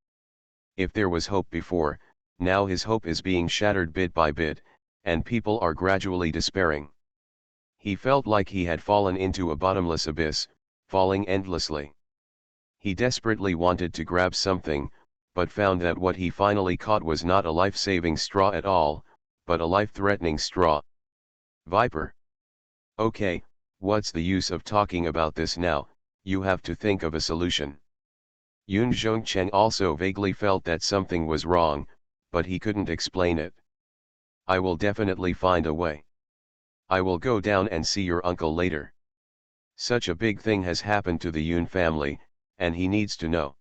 If there was hope before, now his hope is being shattered bit by bit, and people are gradually despairing. He felt like he had fallen into a bottomless abyss, falling endlessly. He desperately wanted to grab something, but found that what he finally caught was not a life-saving straw at all, but a life-threatening straw. Viper. Okay, what's the use of talking about this now? You have to think of a solution. Yun Zhongcheng also vaguely felt that something was wrong, but he couldn't explain it. I will definitely find a way. I will go down and see your uncle later. Such a big thing has happened to the Yun family, and he needs to know.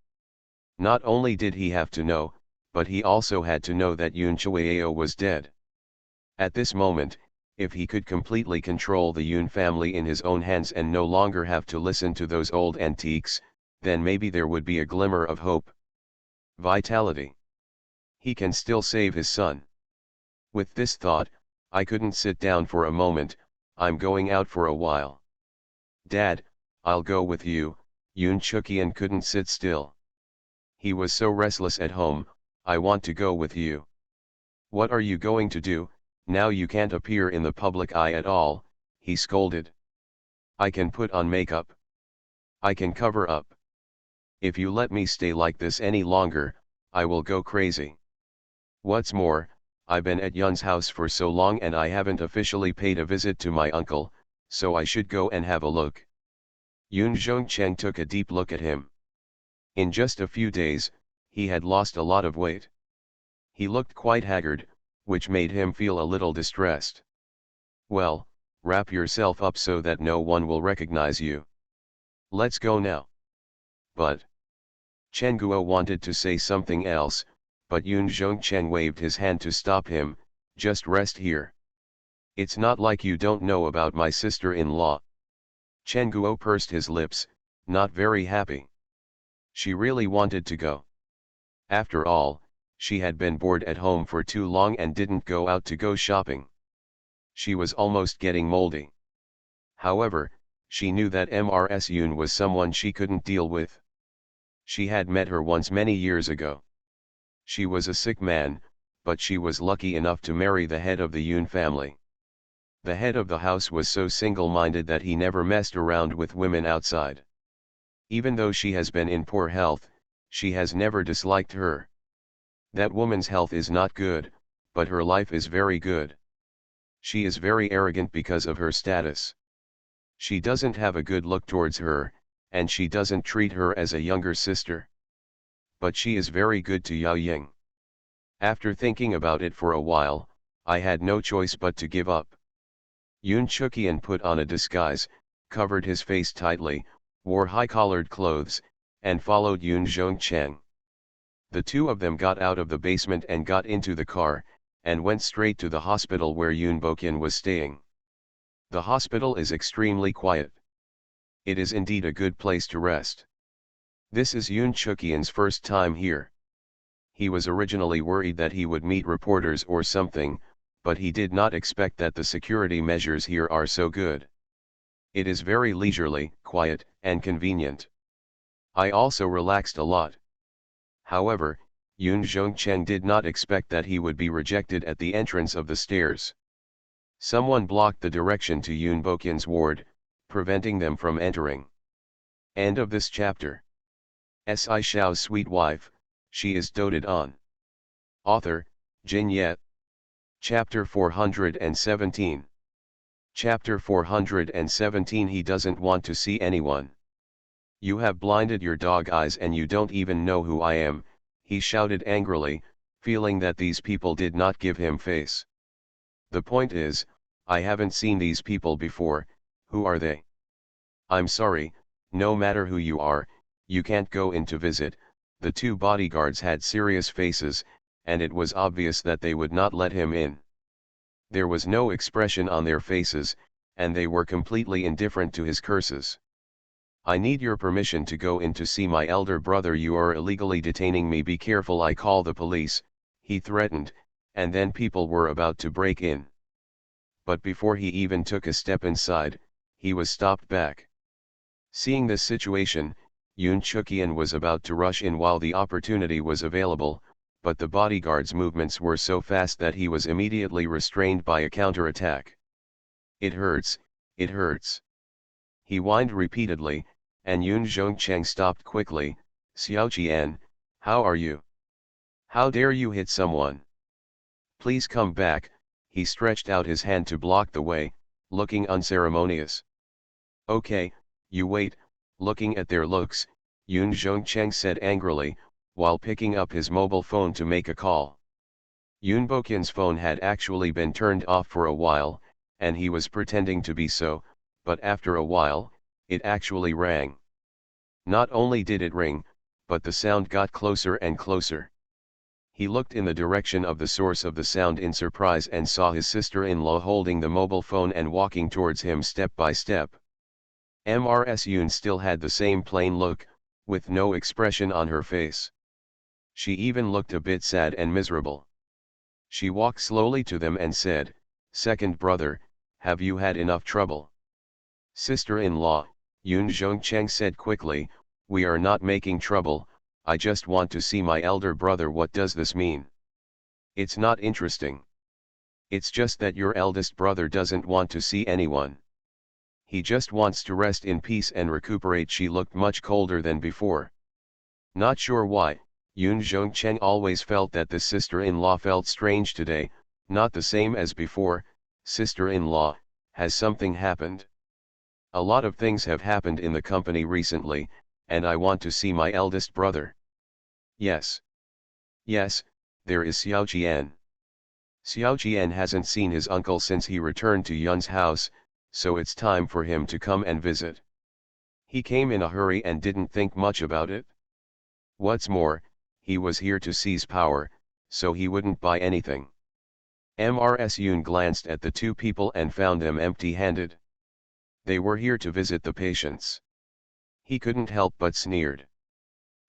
Not only did he have to know, but he also had to know that Yun Chuao was dead. At this moment, if he could completely control the Yun family in his own hands and no longer have to listen to those old antiques, then maybe there would be a glimmer of hope. Vitality. He can still save his son. With this thought, I couldn't sit down for a moment, I'm going out for a while. Dad, I'll go with you. Yun Chuqian couldn't sit still. He was so restless at home, I want to go with you. What are you going to do? Now you can't appear in the public eye at all, he scolded. I can put on makeup. I can cover up. If you let me stay like this any longer, I will go crazy. What's more, I've been at Yun's house for so long and I haven't officially paid a visit to my uncle, so I should go and have a look. Yun Zhongcheng took a deep look at him. In just a few days, he had lost a lot of weight. He looked quite haggard, which made him feel a little distressed. Well, wrap yourself up so that no one will recognize you. Let's go now. But Chen Guo wanted to say something else, but Yun Zhongcheng waved his hand to stop him, just rest here. It's not like you don't know about my sister-in-law. Chen Guo pursed his lips, not very happy. She really wanted to go. After all, she had been bored at home for too long and didn't go out to go shopping. She was almost getting moldy. However, she knew that Mrs. Yoon was someone she couldn't deal with. She had met her once many years ago. She was a sick man, but she was lucky enough to marry the head of the Yoon family. The head of the house was so single-minded that he never messed around with women outside. Even though she has been in poor health, she has never disliked her. That woman's health is not good, but her life is very good. She is very arrogant because of her status. She doesn't have a good look towards her, and she doesn't treat her as a younger sister. But she is very good to Yao Ying. After thinking about it for a while, I had no choice but to give up. Yoon Chukian put on a disguise, covered his face tightly, wore high-collared clothes, and followed Yoon Zhongcheng. The two of them got out of the basement and got into the car, and went straight to the hospital where Yoon Bokin was staying. The hospital is extremely quiet. It is indeed a good place to rest. This is Yoon Chukian's first time here. He was originally worried that he would meet reporters or something, but he did not expect that the security measures here are so good. It is very leisurely, quiet, and convenient. I also relaxed a lot. However, Yoon Zhongcheng did not expect that he would be rejected at the entrance of the stairs. Someone blocked the direction to Yoon Bokin's ward, preventing them from entering. End of this chapter. Shao's sweet wife, she is doted on. Author, Jin Yet. Chapter 417. Chapter 417. He doesn't want to see anyone. You have blinded your dog eyes and you don't even know who I am, he shouted angrily, feeling that these people did not give him face. The point is, I haven't seen these people before. Who are they? I'm sorry, no matter who you are, you can't go in to visit. The two bodyguards had serious faces, and it was obvious that they would not let him in. There was no expression on their faces, and they were completely indifferent to his curses. I need your permission to go in to see my elder brother. You are illegally detaining me. Be careful, I call the police, he threatened, and then people were about to break in. But before he even took a step inside, he was stopped back. Seeing this situation, Yoon Chukian was about to rush in while the opportunity was available, but the bodyguard's movements were so fast that he was immediately restrained by a counterattack. It hurts, it hurts. He whined repeatedly, and Yoon Zhongcheng stopped quickly. Xiao Qian, how are you? How dare you hit someone? Please come back, he stretched out his hand to block the way, looking unceremonious. Okay, you wait. Looking at their looks, Yoon Zhongcheng said angrily, while picking up his mobile phone to make a call. Yoon Bokin's phone had actually been turned off for a while, and he was pretending to be so, but after a while, it actually rang. Not only did it ring, but the sound got closer and closer. He looked in the direction of the source of the sound in surprise and saw his sister-in-law holding the mobile phone and walking towards him step by step. Mrs. Yoon still had the same plain look, with no expression on her face. She even looked a bit sad and miserable. She walked slowly to them and said, "Second brother, have you had enough trouble?" "Sister-in-law," Yoon Zhongcheng said quickly, "we are not making trouble, I just want to see my elder brother." "What does this mean?" "It's not interesting. It's just that your eldest brother doesn't want to see anyone. He just wants to rest in peace and recuperate." She looked much colder than before. Not sure why, Yoon Zhongcheng always felt that the sister-in-law felt strange today, not the same as before. "Sister-in-law, has something happened?" "A lot of things have happened in the company recently, and I want to see my eldest brother." "Yes. Yes, there is Xiao Qian. Xiao Qian hasn't seen his uncle since he returned to Yun's house, so it's time for him to come and visit. He came in a hurry and didn't think much about it. What's more, he was here to seize power, so he wouldn't buy anything. Mrs. Yoon glanced at the two people and found them empty-handed. They were here to visit the patients. He couldn't help but sneered.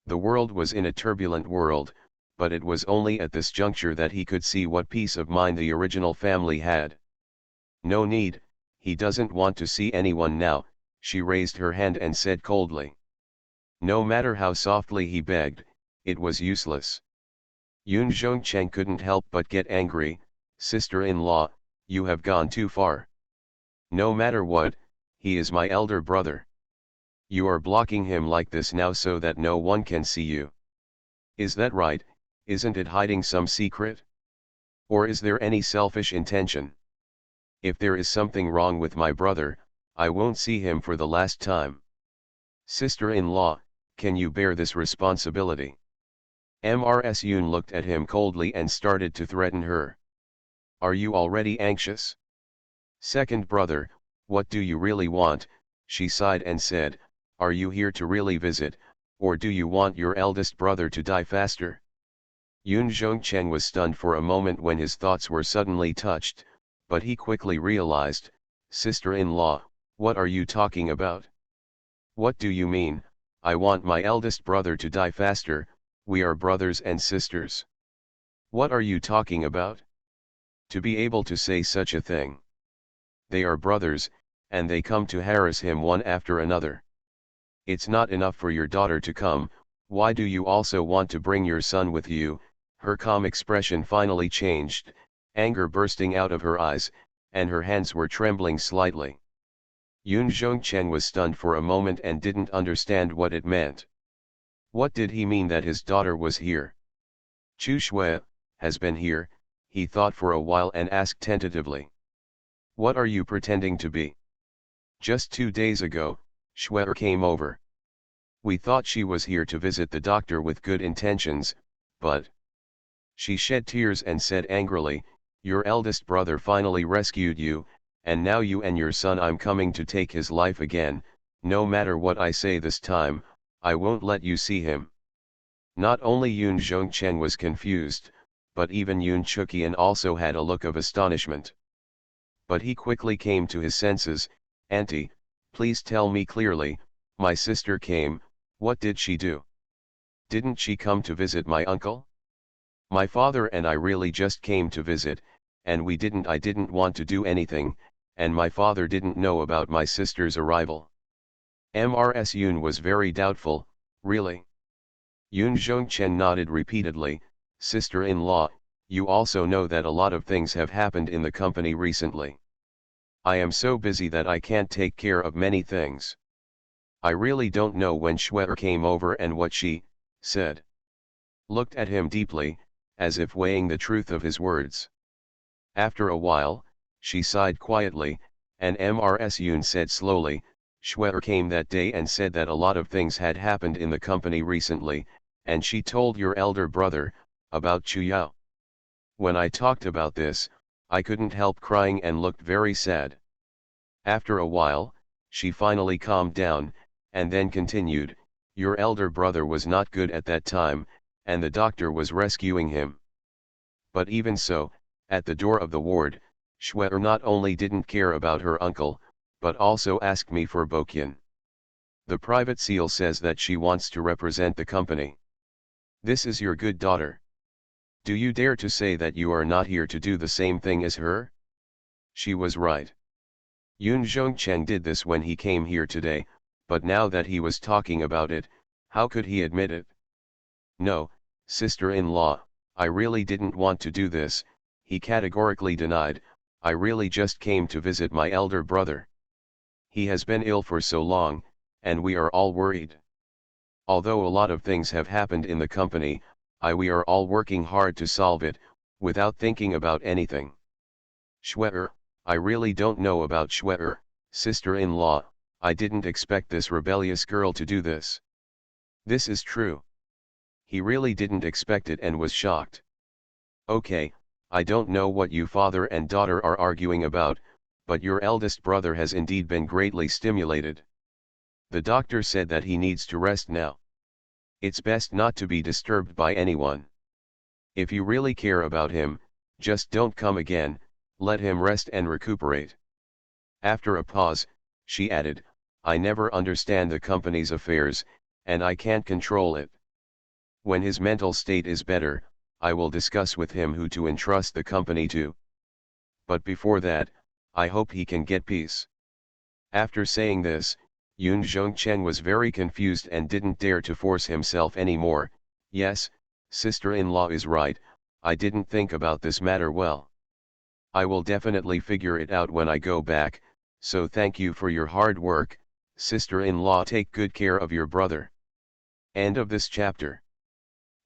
The world was in a turbulent world, but it was only at this juncture that he could see what peace of mind the original family had. No need, he doesn't want to see anyone now, she raised her hand and said coldly. No matter how softly he begged, it was useless. Yoon Jong-cheng couldn't help but get angry. Sister-in-law, you have gone too far. No matter what, he is my elder brother. You are blocking him like this now so that no one can see you. Is that right? Isn't it hiding some secret? Or is there any selfish intention? If there is something wrong with my brother, I won't see him for the last time. Sister-in-law, can you bear this responsibility? Mrs. Yoon looked at him coldly and started to threaten her. Are you already anxious? Second brother, what do you really want? She sighed and said, are you here to really visit, or do you want your eldest brother to die faster? Yoon Jong-cheng was stunned for a moment when his thoughts were suddenly touched, but he quickly realized, sister-in-law, what are you talking about? What do you mean? I want my eldest brother to die faster, we are brothers and sisters. What are you talking about? To be able to say such a thing. They are brothers, and they come to harass him one after another. It's not enough for your daughter to come, why do you also want to bring your son with you? Her calm expression finally changed, anger bursting out of her eyes, and her hands were trembling slightly. Yoon Jong-cheng was stunned for a moment and didn't understand what it meant. What did he mean that his daughter was here? Chu Shui has been here, he thought for a while and asked tentatively. What are you pretending to be? Just 2 days ago, Shui came over. We thought she was here to visit the doctor with good intentions, but... She shed tears and said angrily, your eldest brother finally rescued you, and now you and your son I'm coming to take his life again, no matter what I say this time, I won't let you see him. Not only Yoon Jong-cheng was confused, but even Yoon Chuk-yeon also had a look of astonishment. But he quickly came to his senses. Auntie, please tell me clearly, my sister came, what did she do? Didn't she come to visit my uncle? My father and I really just came to visit, and I didn't want to do anything, and my father didn't know about my sister's arrival. Mrs. Yoon was very doubtful, really? Yoon Jong-cheng nodded repeatedly, sister-in-law, you also know that a lot of things have happened in the company recently. I am so busy that I can't take care of many things. I really don't know when Shui came over and what she said. Looked at him deeply, as if weighing the truth of his words. After a while, she sighed quietly, and Mrs. Yoon said slowly, Shui came that day and said that a lot of things had happened in the company recently, and she told your elder brother, about Chu Yao. When I talked about this, I couldn't help crying and looked very sad. After a while, she finally calmed down, and then continued, your elder brother was not good at that time, and the doctor was rescuing him. But even so, at the door of the ward, Shui not only didn't care about her uncle, but also asked me for Bokyan. The private seal says that she wants to represent the company. This is your good daughter. Do you dare to say that you are not here to do the same thing as her? She was right. Yoon Jong-cheng did this when he came here today, but now that he was talking about it, how could he admit it? No, sister-in-law, I really didn't want to do this, he categorically denied, I really just came to visit my elder brother. He has been ill for so long, and we are all worried. Although a lot of things have happened in the company, we are all working hard to solve it, without thinking about anything. Shui, I really don't know about Shui, sister-in-law, I didn't expect this rebellious girl to do this. This is true. He really didn't expect it and was shocked. Okay, I don't know what you father and daughter are arguing about, but your eldest brother has indeed been greatly stimulated. The doctor said that he needs to rest now. It's best not to be disturbed by anyone. If you really care about him, Just don't come again, let him rest and recuperate. After a pause, she added, I never understand the company's affairs, and I can't control it. When his mental state is better, I will discuss with him who to entrust the company to. But before that, I hope he can get peace. After saying this, Yoon Jong-cheng was very confused and didn't dare to force himself anymore. Yes, sister-in-law is right, I didn't think about this matter well. I will definitely figure it out when I go back, so thank you for your hard work, sister-in-law. Take good care of your brother. End of this chapter.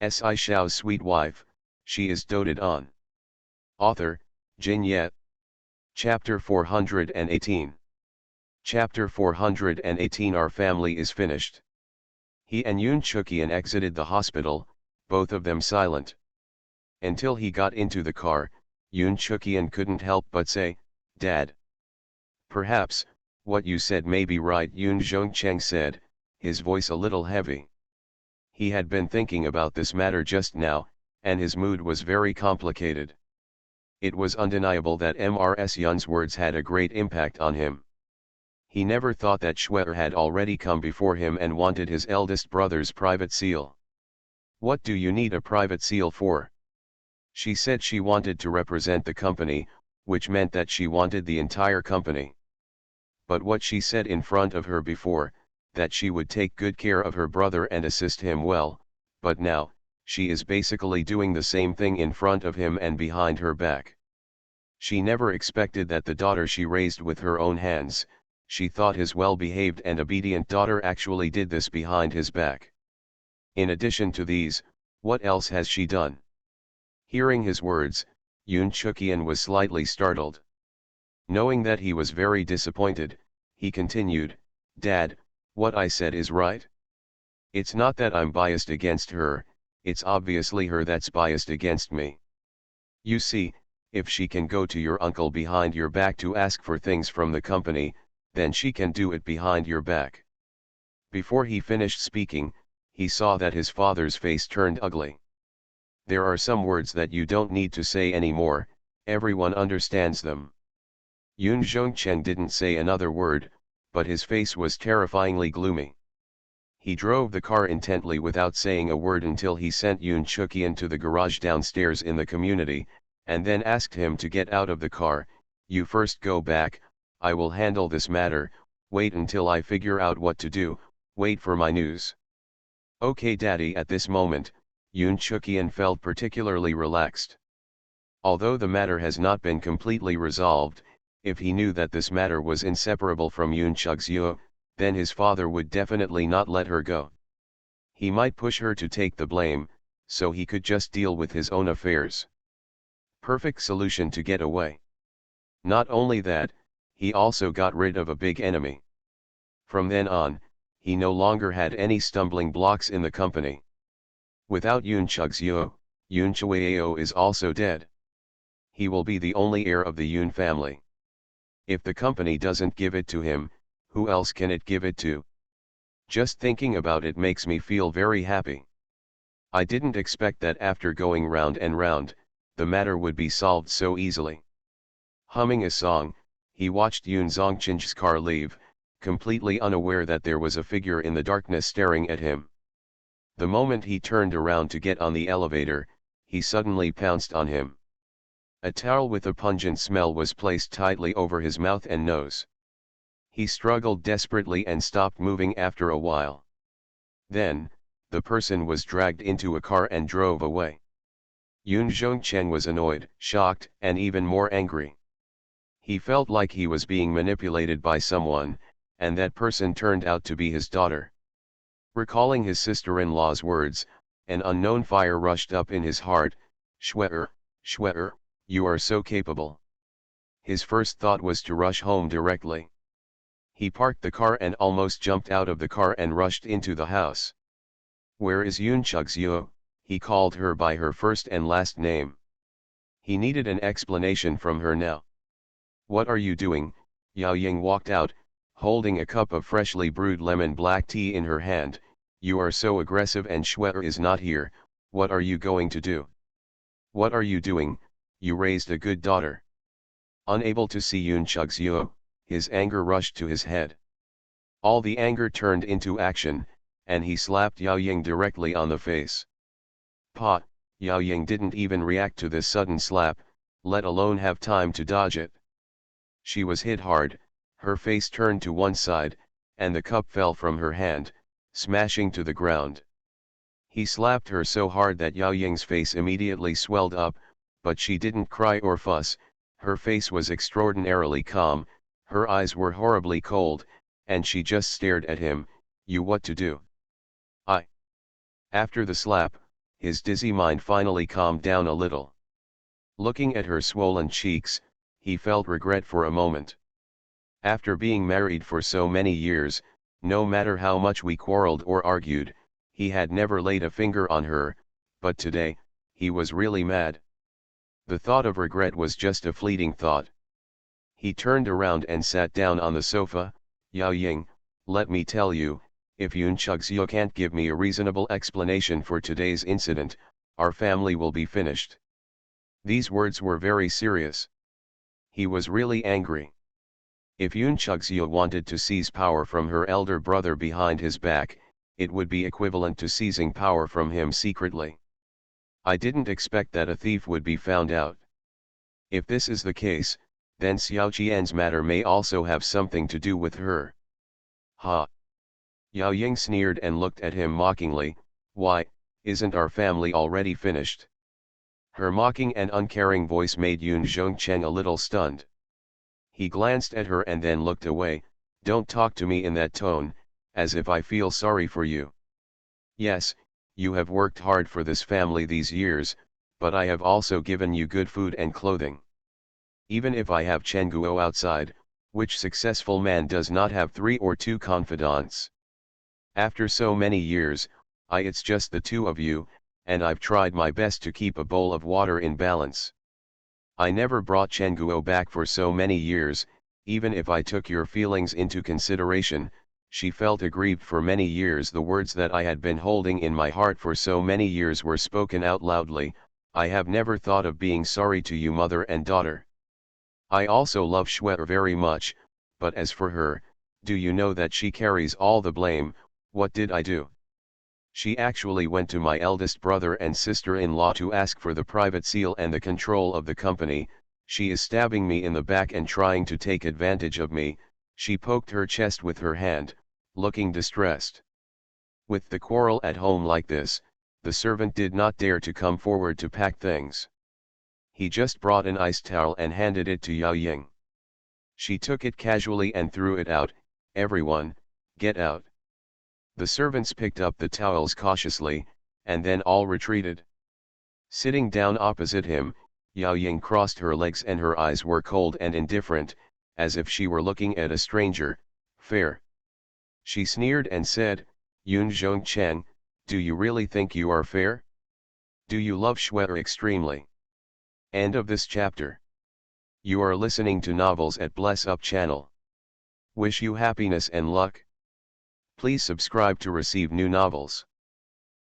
Si Shao's sweet wife, she is doted on. Author, Jin Yet. Chapter 418. Chapter 418. Our family is finished. He and Yoon Chuk-yeon exited the hospital, both of them silent. Until he got into the car, Yoon Chuk-yeon couldn't help but say, Dad. Perhaps, what you said may be right, Yoon Jong-cheng said, his voice a little heavy. He had been thinking about this matter just now, and his mood was very complicated. It was undeniable that Mrs. Yun's words had a great impact on him. He never thought that Schwer had already come before him and wanted his eldest brother's private seal. What do you need a private seal for? She said she wanted to represent the company, which meant that she wanted the entire company. But what she said in front of her before, that she would take good care of her brother and assist him well, but now, she is basically doing the same thing in front of him and behind her back. She never expected that the daughter she raised with her own hands, she thought his well-behaved and obedient daughter actually did this behind his back. In addition to these, what else has she done? Hearing his words, Yoon Chuk-yeon was slightly startled. Knowing that he was very disappointed, he continued, Dad, what I said is right. It's not that I'm biased against her, it's obviously her that's biased against me. You see, if she can go to your uncle behind your back to ask for things from the company, then she can do it behind your back. Before he finished speaking, he saw that his father's face turned ugly. There are some words that you don't need to say anymore, everyone understands them. Yoon Jong-cheng didn't say another word, but his face was terrifyingly gloomy. He drove the car intently without saying a word until he sent Yoon Chuk-yeon to the garage downstairs in the community, and then asked him to get out of the car. You first go back, I will handle this matter, wait until I figure out what to do, wait for my news. Okay Daddy. At this moment, Yoon Chuk-yeon felt particularly relaxed. Although the matter has not been completely resolved, if he knew that this matter was inseparable from Yoon Chuk-yeon, then his father would definitely not let her go. He might push her to take the blame, so he could just deal with his own affairs. Perfect solution to get away. Not only that, he also got rid of a big enemy. From then on, he no longer had any stumbling blocks in the company. Without Yoon Chuk-yeon, Yoon Choi-yeon is also dead. He will be the only heir of the Yoon family. If the company doesn't give it to him, who else can it give it to? Just thinking about it makes me feel very happy. I didn't expect that after going round and round, the matter would be solved so easily. Humming a song, he watched Yoon Zongchen's car leave, completely unaware that there was a figure in the darkness staring at him. The moment he turned around to get on the elevator, he suddenly pounced on him. A towel with a pungent smell was placed tightly over his mouth and nose. He struggled desperately and stopped moving after a while. Then, the person was dragged into a car and drove away. Yoon Jong-cheng was annoyed, shocked, and even more angry. He felt like he was being manipulated by someone, and that person turned out to be his daughter. Recalling his sister-in-law's words, an unknown fire rushed up in his heart. Schwer, you are so capable. His first thought was to rush home directly. He parked the car and almost jumped out of the car and rushed into the house. Where is Yoon Chuk-yeon? He called her by her first and last name. He needed an explanation from her now. What are you doing? Yao Ying walked out, holding a cup of freshly brewed lemon black tea in her hand. You are so aggressive and Schwer is not here, what are you going to do? What are you doing? you raised a good daughter. Unable to see Yoon Chug-seo, his anger rushed to his head. All the anger turned into action, and he slapped Yao Ying directly on the face. Pa, Yao Ying didn't even react to this sudden slap, let alone have time to dodge it. She was hit hard, her face turned to one side, and the cup fell from her hand, smashing to the ground. He slapped her so hard that Yao Ying's face immediately swelled up, but she didn't cry or fuss, her face was extraordinarily calm, her eyes were horribly cold, and she just stared at him. You what to do? I. After the slap, his dizzy mind finally calmed down a little. Looking at her swollen cheeks, he felt regret for a moment. After being married for so many years, no matter how much we quarreled or argued, he had never laid a finger on her, but today, he was really mad. The thought of regret was just a fleeting thought. He turned around and sat down on the sofa. Yao Ying, let me tell you, if Yoon Chug-seo can't give me a reasonable explanation for today's incident, our family will be finished. These words were very serious. He was really angry. If Yoon Chug-seo wanted to seize power from her elder brother behind his back, it would be equivalent to seizing power from him secretly. I didn't expect that a thief would be found out. If this is the case, then Xiao Qian's matter may also have something to do with her. Ha! Yao Ying sneered and looked at him mockingly. Why, isn't our family already finished? Her mocking and uncaring voice made Yoon Zhongcheng a little stunned. He glanced at her and then looked away. Don't talk to me in that tone, as if I feel sorry for you. Yes, you have worked hard for this family these years, but I have also given you good food and clothing. Even if I have Chen Guo outside, which successful man does not have 3 or 2 confidants? After so many years, it's just the two of you, and I've tried my best to keep a bowl of water in balance. I never brought Chen Guo back for so many years, even if I took your feelings into consideration. She felt aggrieved for many years. The words that I had been holding in my heart for so many years were spoken out loudly. I have never thought of being sorry to you, mother and daughter. I also love Shwe very much, but as for her, do you know that she carries all the blame? What did I do? She actually went to my eldest brother and sister-in-law to ask for the private seal and the control of the company. She is stabbing me in the back and trying to take advantage of me. She poked her chest with her hand, looking distressed. With the quarrel at home like this, the servant did not dare to come forward to pack things. He just brought an ice towel and handed it to Yao Ying. She took it casually and threw it out. Everyone, get out. The servants picked up the towels cautiously, and then all retreated. Sitting down opposite him, Yao Ying crossed her legs and her eyes were cold and indifferent, as if she were looking at a stranger. Fair. She sneered and said, Yoon Zhongcheng, do you really think you are fair? Do you love Shwe extremely? End of this chapter. You are listening to Novels at Bless Up channel. Wish you happiness and luck. Please subscribe to receive new novels.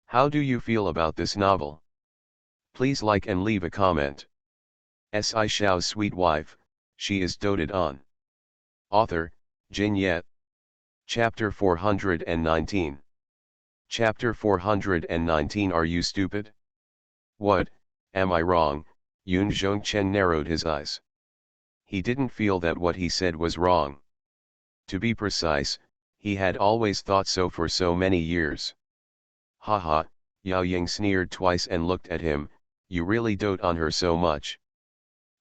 How do you feel about this novel? Please like and leave a comment. Shao's sweet wife, she is doted on. Author, Jin Yet. Chapter 419. Chapter 419. Are you stupid? What, am I wrong? Yoon Zhongchen narrowed his eyes. He didn't feel that what he said was wrong. To be precise, he had always thought so for so many years. Haha, Yao Ying sneered twice and looked at him. You really dote on her so much.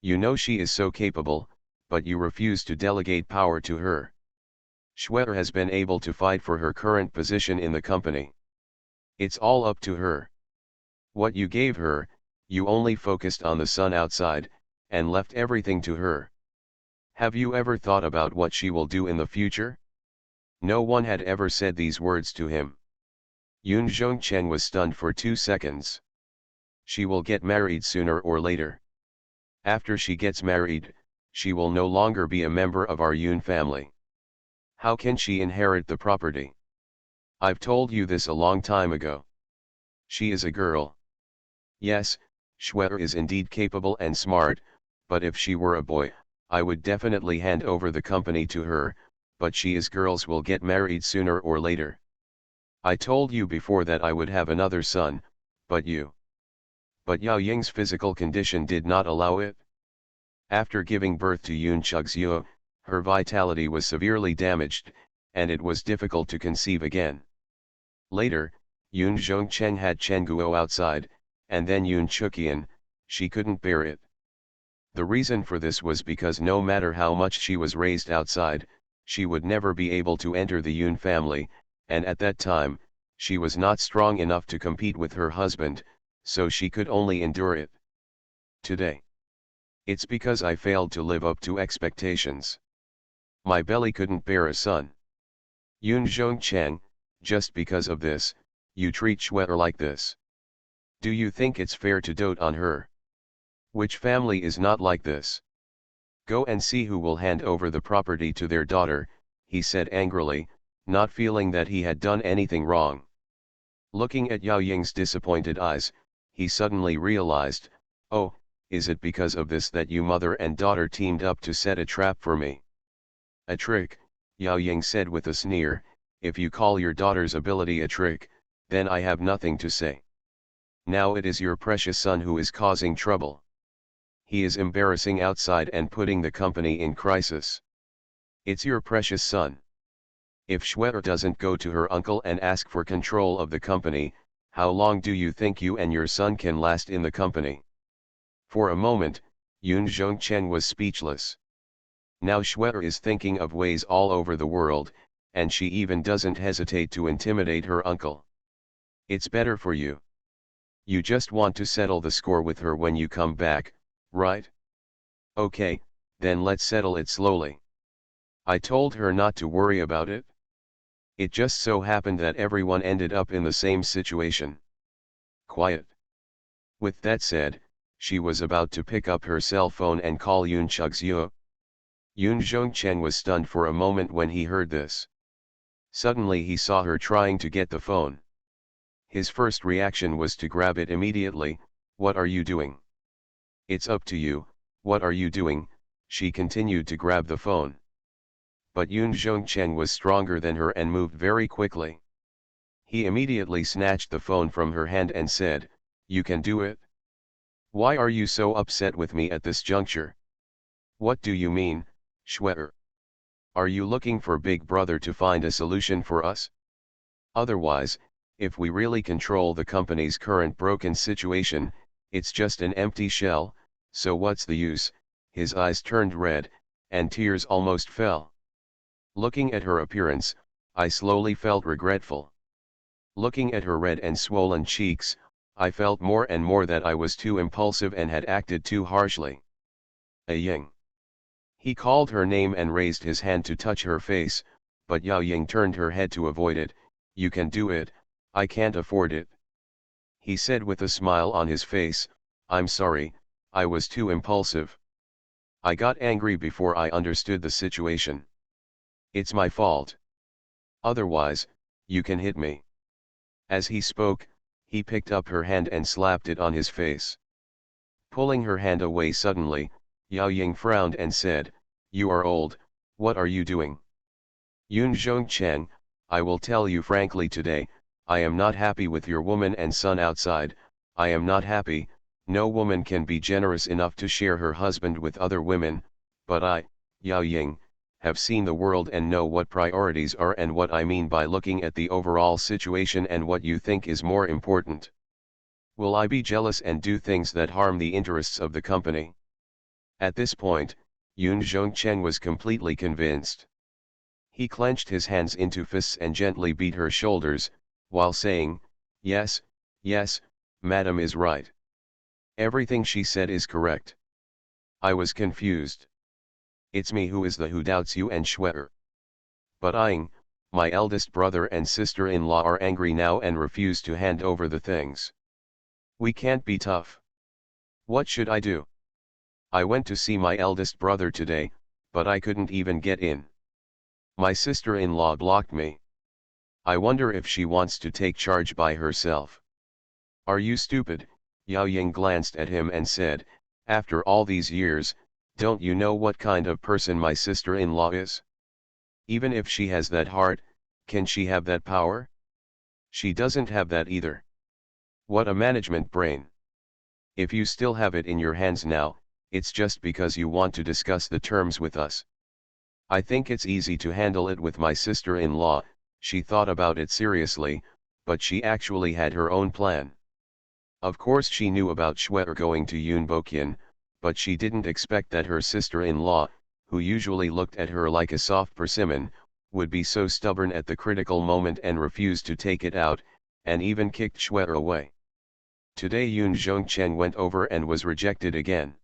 You know she is so capable, but you refuse to delegate power to her. Shwe has been able to fight for her current position in the company. It's all up to her. What you gave her, you only focused on the sun outside, and left everything to her. Have you ever thought about what she will do in the future? No one had ever said these words to him. Yoon Zhongchen was stunned for 2 seconds. She will get married sooner or later. After she gets married, she will no longer be a member of our Yoon family. How can she inherit the property? I've told you this a long time ago. She is a girl. Yes, Shwe is indeed capable and smart, but if she were a boy, I would definitely hand over the company to her, but she is girls will get married sooner or later. I told you before that I would have another son, but Yao Ying's physical condition did not allow it. After giving birth to Yun Chugzio, her vitality was severely damaged, and it was difficult to conceive again. Later, Yun Zhongcheng had Chen Guo outside, and then Yun Chuqian, she couldn't bear it. The reason for this was because no matter how much she was raised outside, she would never be able to enter the Yun family, and at that time, she was not strong enough to compete with her husband, so she could only endure it. Today, it's because I failed to live up to expectations. My belly couldn't bear a son. Yun Zhongcheng, just because of this, you treat Shwe like this. Do you think it's fair to dote on her? Which family is not like this? Go and see who will hand over the property to their daughter, he said angrily, not feeling that he had done anything wrong. Looking at Yao Ying's disappointed eyes, he suddenly realized, oh, is it because of this that you mother and daughter teamed up to set a trap for me? A trick, Yao Ying said with a sneer, if you call your daughter's ability a trick, then I have nothing to say. Now it is your precious son who is causing trouble. He is embarrassing outside and putting the company in crisis. It's your precious son. If Shwe doesn't go to her uncle and ask for control of the company, how long do you think you and your son can last in the company? For a moment, Yun Zhongcheng was speechless. Now Shwe is thinking of ways all over the world, and she even doesn't hesitate to intimidate her uncle. It's better for you. You just want to settle the score with her when you come back, right? Okay, then let's settle it slowly. I told her not to worry about it. It just so happened that everyone ended up in the same situation. Quiet. With that said, she was about to pick up her cell phone and call Yun Chugzio. Yun Zhongcheng was stunned for a moment when he heard this. Suddenly he saw her trying to get the phone. His first reaction was to grab it immediately. What are you doing? It's up to you, what are you doing? She continued to grab the phone. But Yun Zhongcheng was stronger than her and moved very quickly. He immediately snatched the phone from her hand and said, you can do it? Why are you so upset with me at this juncture? What do you mean, Shwe? Are you looking for Big Brother to find a solution for us? Otherwise, if we really control the company's current broken situation, it's just an empty shell, so what's the use? His eyes turned red, and tears almost fell. Looking at her appearance, I slowly felt regretful. Looking at her red and swollen cheeks, I felt more and more that I was too impulsive and had acted too harshly. A Ying. He called her name and raised his hand to touch her face, but Yao Ying turned her head to avoid it. You can do it, I can't afford it. He said with a smile on his face, I'm sorry, I was too impulsive. I got angry before I understood the situation. It's my fault. Otherwise, you can hit me. As he spoke, he picked up her hand and slapped it on his face. Pulling her hand away suddenly, Yao Ying frowned and said, you are old, what are you doing? Yun Zhongcheng, I will tell you frankly today, I am not happy with your woman and son outside, I am not happy, no woman can be generous enough to share her husband with other women, but I, Yao Ying, have seen the world and know what priorities are and what I mean by looking at the overall situation and what you think is more important. Will I be jealous and do things that harm the interests of the company? At this point, Yun Zhongcheng was completely convinced. He clenched his hands into fists and gently beat her shoulders, while saying, yes, yes, madam is right. Everything she said is correct. I was confused. It's me who doubts you and Shwe. But Ying, my eldest brother and sister-in-law are angry now and refuse to hand over the things. We can't be tough. What should I do? I went to see my eldest brother today, but I couldn't even get in. My sister-in-law blocked me. I wonder if she wants to take charge by herself. Are you stupid, Yao Ying glanced at him and said, "After all these years, don't you know what kind of person my sister-in-law is? Even if she has that heart, can she have that power? She doesn't have that either. What a management brain. If you still have it in your hands now, it's just because you want to discuss the terms with us. I think it's easy to handle it with my sister-in-law." She thought about it seriously, but she actually had her own plan. Of course she knew about Shwe going to Yunbokyen, but she didn't expect that her sister-in-law, who usually looked at her like a soft persimmon, would be so stubborn at the critical moment and refuse to take it out, and even kicked Shwe away. Today Yun Zhongchen went over and was rejected again.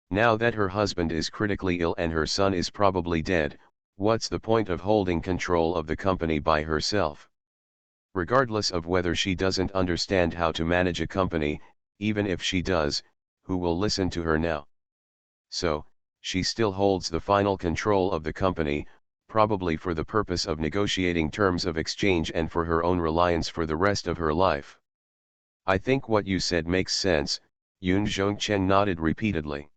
Now that her husband is critically ill and her son is probably dead, what's the point of holding control of the company by herself? Regardless of whether she doesn't understand how to manage a company, even if she does, who will listen to her now? So, she still holds the final control of the company, probably for the purpose of negotiating terms of exchange and for her own reliance for the rest of her life. I think what you said makes sense, Yun Zhongchen nodded repeatedly.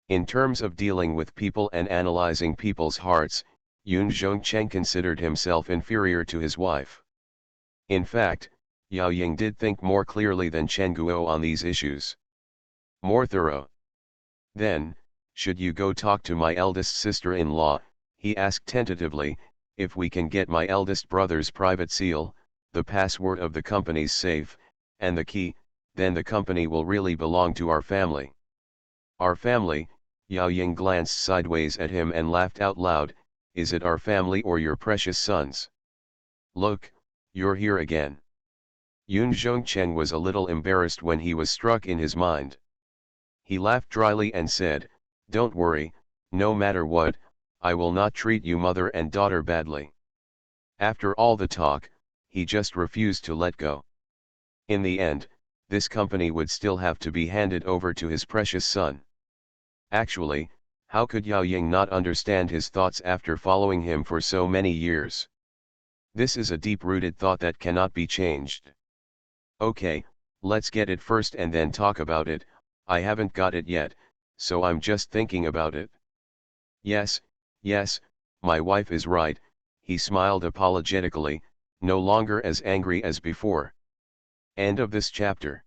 In terms of dealing with people and analyzing people's hearts, Yun Zhongchen considered himself inferior to his wife. In fact, Yao Ying did think more clearly than Chen Guo on these issues. More thorough. Then, should you go talk to my eldest sister-in-law, he asked tentatively, if we can get my eldest brother's private seal, the password of the company's safe, and the key, then the company will really belong to our family. Our family? Yao Ying glanced sideways at him and laughed out loud. Is it our family or your precious sons? Look, you're here again. Yun Zhongchen was a little embarrassed when he was struck in his mind. He laughed dryly and said, don't worry, no matter what, I will not treat you mother and daughter badly. After all the talk, he just refused to let go. In the end, this company would still have to be handed over to his precious son. Actually, how could Yao Ying not understand his thoughts after following him for so many years? This is a deep-rooted thought that cannot be changed. Okay, let's get it first and then talk about it. I haven't got it yet, so I'm just thinking about it. Yes, my wife is right, he smiled apologetically, no longer as angry as before. End of this chapter.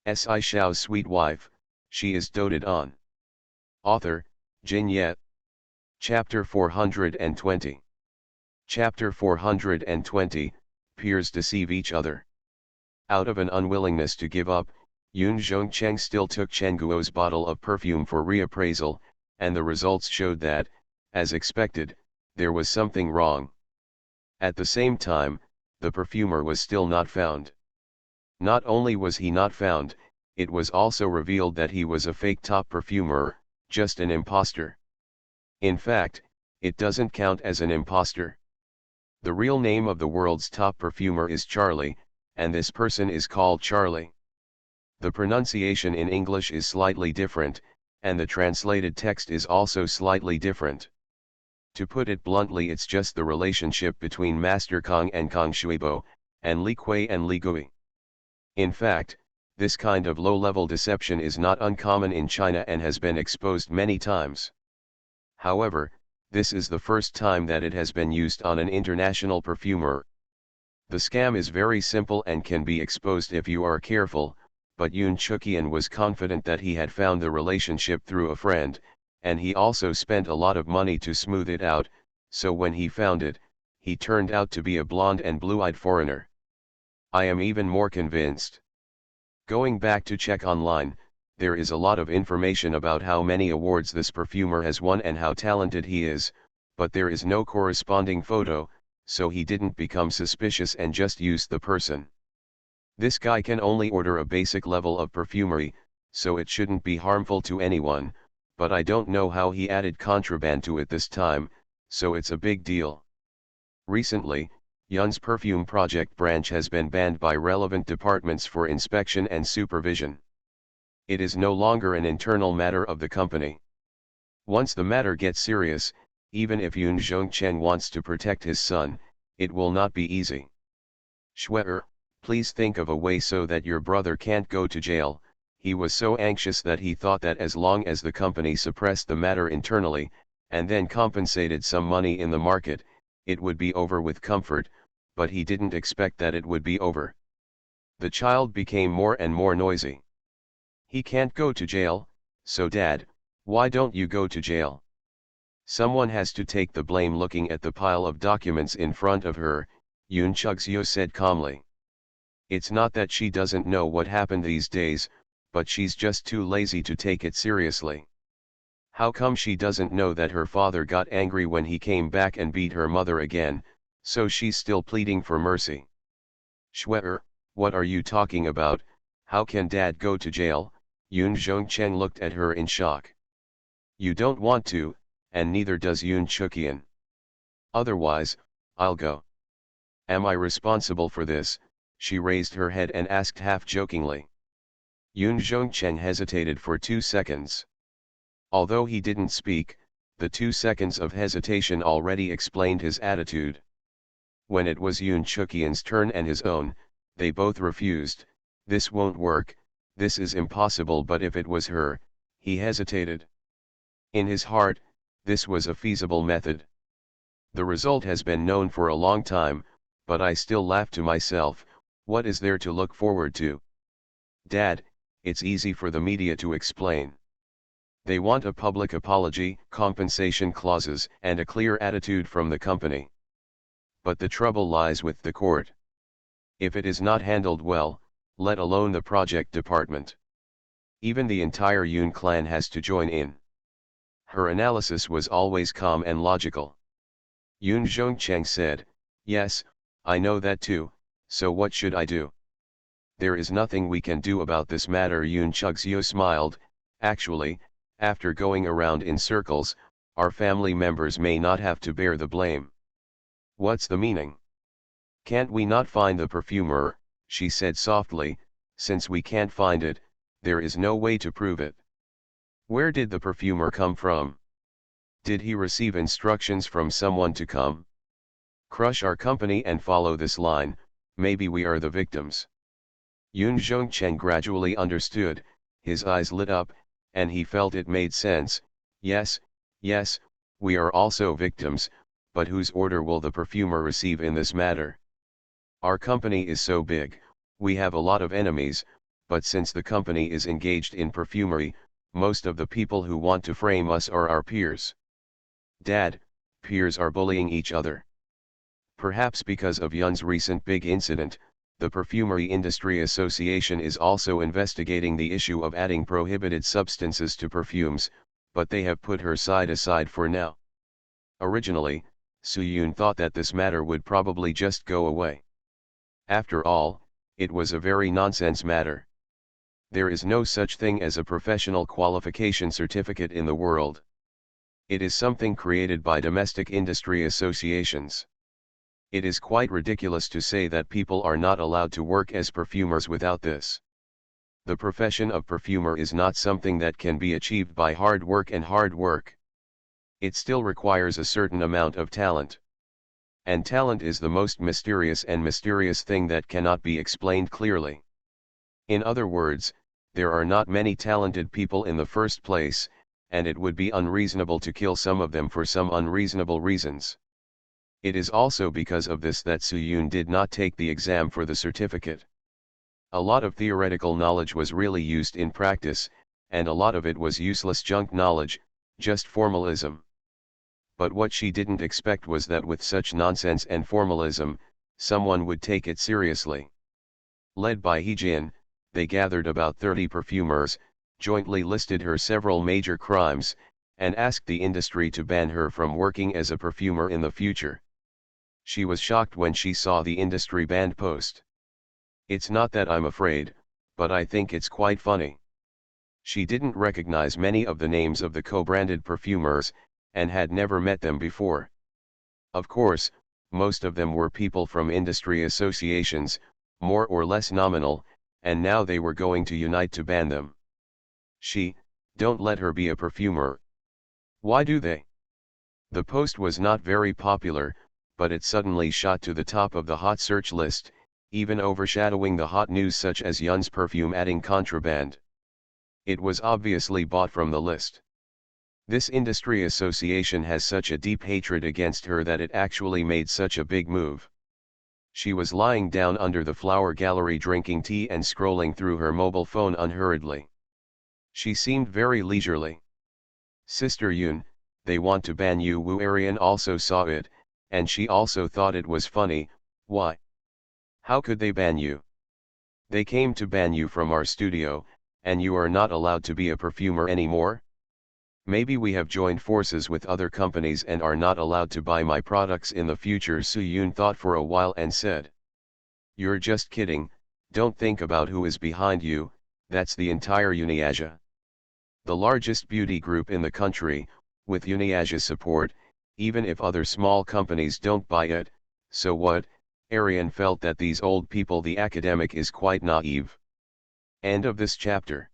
Si Shao's sweet wife, she is doted on. Author, Jin Yet. Chapter 420. Chapter 420, Peers deceive each other. Out of an unwillingness to give up, Yun Zhongchen still took Chen Guo's bottle of perfume for reappraisal, and the results showed that, as expected, there was something wrong. At the same time, the perfumer was still not found. Not only was he not found, it was also revealed that he was a fake top perfumer, just an imposter. In fact, it doesn't count as an imposter. The real name of the world's top perfumer is Charlie, and this person is called Charlie. The pronunciation in English is slightly different, and the translated text is also slightly different. To put it bluntly, it's just the relationship between Master Kong and Kong Shuibo, and Li Kui and Li Gui. In fact, this kind of low-level deception is not uncommon in China and has been exposed many times. However, this is the first time that it has been used on an international perfumer. The scam is very simple and can be exposed if you are careful, but Yun Chuqian was confident that he had found the relationship through a friend, and he also spent a lot of money to smooth it out, so when he found it, he turned out to be a blonde and blue-eyed foreigner. I am even more convinced. Going back to check online, there is a lot of information about how many awards this perfumer has won and how talented he is, but there is no corresponding photo, so he didn't become suspicious and just used the person. This guy can only order a basic level of perfumery, so it shouldn't be harmful to anyone, but I don't know how he added contraband to it this time, so it's a big deal. Recently, Yun's perfume project branch has been banned by relevant departments for inspection and supervision. It is no longer an internal matter of the company. Once the matter gets serious, even if Yun Zhongchen wants to protect his son, it will not be easy. Shwe, Please think of a way so that your brother can't go to jail." He was so anxious that he thought that as long as the company suppressed the matter internally, and then compensated some money in the market, it would be over with comfort, but he didn't expect that it would be over. The child became more and more noisy. "He can't go to jail, so Dad, why don't you go to jail?" "Someone has to take the blame." Looking at the pile of documents in front of her, Yoon Chug-seo said calmly. "It's not that she doesn't know what happened these days, but she's just too lazy to take it seriously. How come she doesn't know that her father got angry when he came back and beat her mother again, so she's still pleading for mercy?" "Shwe, what are you talking about? How can Dad go to jail?" Yoon Jong-chen looked at her in shock. "You don't want to, and neither does Yoon Chuk-yeon. Otherwise, I'll go." "Am I responsible for this?" She raised her head and asked half-jokingly. Yoon Jong-chen hesitated for 2 seconds. Although he didn't speak, the 2 seconds of hesitation already explained his attitude. When it was Yoon Chuk-yeon's turn and his own, they both refused. "This won't work, this is impossible." But if it was her, he hesitated. In his heart, this was a feasible method. "The result has been known for a long time, but I still laugh to myself. What is there to look forward to?" "Dad, it's easy for the media to explain. They want a public apology, compensation clauses, and a clear attitude from the company. But the trouble lies with the court. If it is not handled well, let alone the project department, even the entire Yoon clan has to join in." Her analysis was always calm and logical. Yoon Jong-cheng said, "Yes, I know that too, so what should I do?" "There is nothing we can do about this matter." Yoon Chug-seo smiled. "Actually, after going around in circles, our family members may not have to bear the blame." "What's the meaning?" "Can't we not find the perfumer?" she said softly. "Since we can't find it, there is no way to prove it." "Where did the perfumer come from? Did he receive instructions from someone to come? Crush our company and follow this line, maybe we are the victims." Yoon Jong-chen gradually understood, his eyes lit up, and he felt it made sense. Yes, we are also victims, but whose order will the perfumer receive in this matter? Our company is so big, we have a lot of enemies, but since the company is engaged in perfumery, most of the people who want to frame us are our peers." "Dad, peers are bullying each other." "Perhaps because of Yun's recent big incident, the Perfumery Industry Association is also investigating the issue of adding prohibited substances to perfumes, but they have put her side aside for now. Originally, Soo-yoon thought that this matter would probably just go away. After all, it was a very nonsense matter. There is no such thing as a professional qualification certificate in the world. It is something created by domestic industry associations. It is quite ridiculous to say that people are not allowed to work as perfumers without this. The profession of perfumer is not something that can be achieved by hard work and hard work. It still requires a certain amount of talent. And talent is the most mysterious thing that cannot be explained clearly. In other words, there are not many talented people in the first place, and it would be unreasonable to kill some of them for some unreasonable reasons. It is also because of this that Soo-yoon did not take the exam for the certificate. A lot of theoretical knowledge was really used in practice, and a lot of it was useless junk knowledge, just formalism. But what she didn't expect was that with such nonsense and formalism, someone would take it seriously. Led by Hee-jin, they gathered about 30 perfumers, jointly listed her several major crimes, and asked the industry to ban her from working as a perfumer in the future. She was shocked when she saw the industry banned post. "It's not that I'm afraid, but I think it's quite funny." She didn't recognize many of the names of the co-branded perfumers, and had never met them before. Of course, most of them were people from industry associations, more or less nominal, and now they were going to unite to ban them. Don't let her be a perfumer. Why do they? The post was not very popular, but it suddenly shot to the top of the hot search list, even overshadowing the hot news such as Yun's perfume adding contraband. It was obviously bought from the list. This industry association has such a deep hatred against her that it actually made such a big move. She was lying down under the flower gallery drinking tea and scrolling through her mobile phone unhurriedly. She seemed very leisurely. Sister Yun, they want to ban you. Wu Arian also saw it, and she also thought it was funny. Why? How could they ban you? They came to ban you from our studio, and you are not allowed to be a perfumer anymore? Maybe we have joined forces with other companies and are not allowed to buy my products in the future. Su Yun thought for a while and said. You're just kidding, don't think about who is behind you, that's the entire Uniasia. The largest beauty group in the country, with Uniasia's support, even if other small companies don't buy it, so what? Arian felt that these old people, the academic, is quite naive. End of this chapter.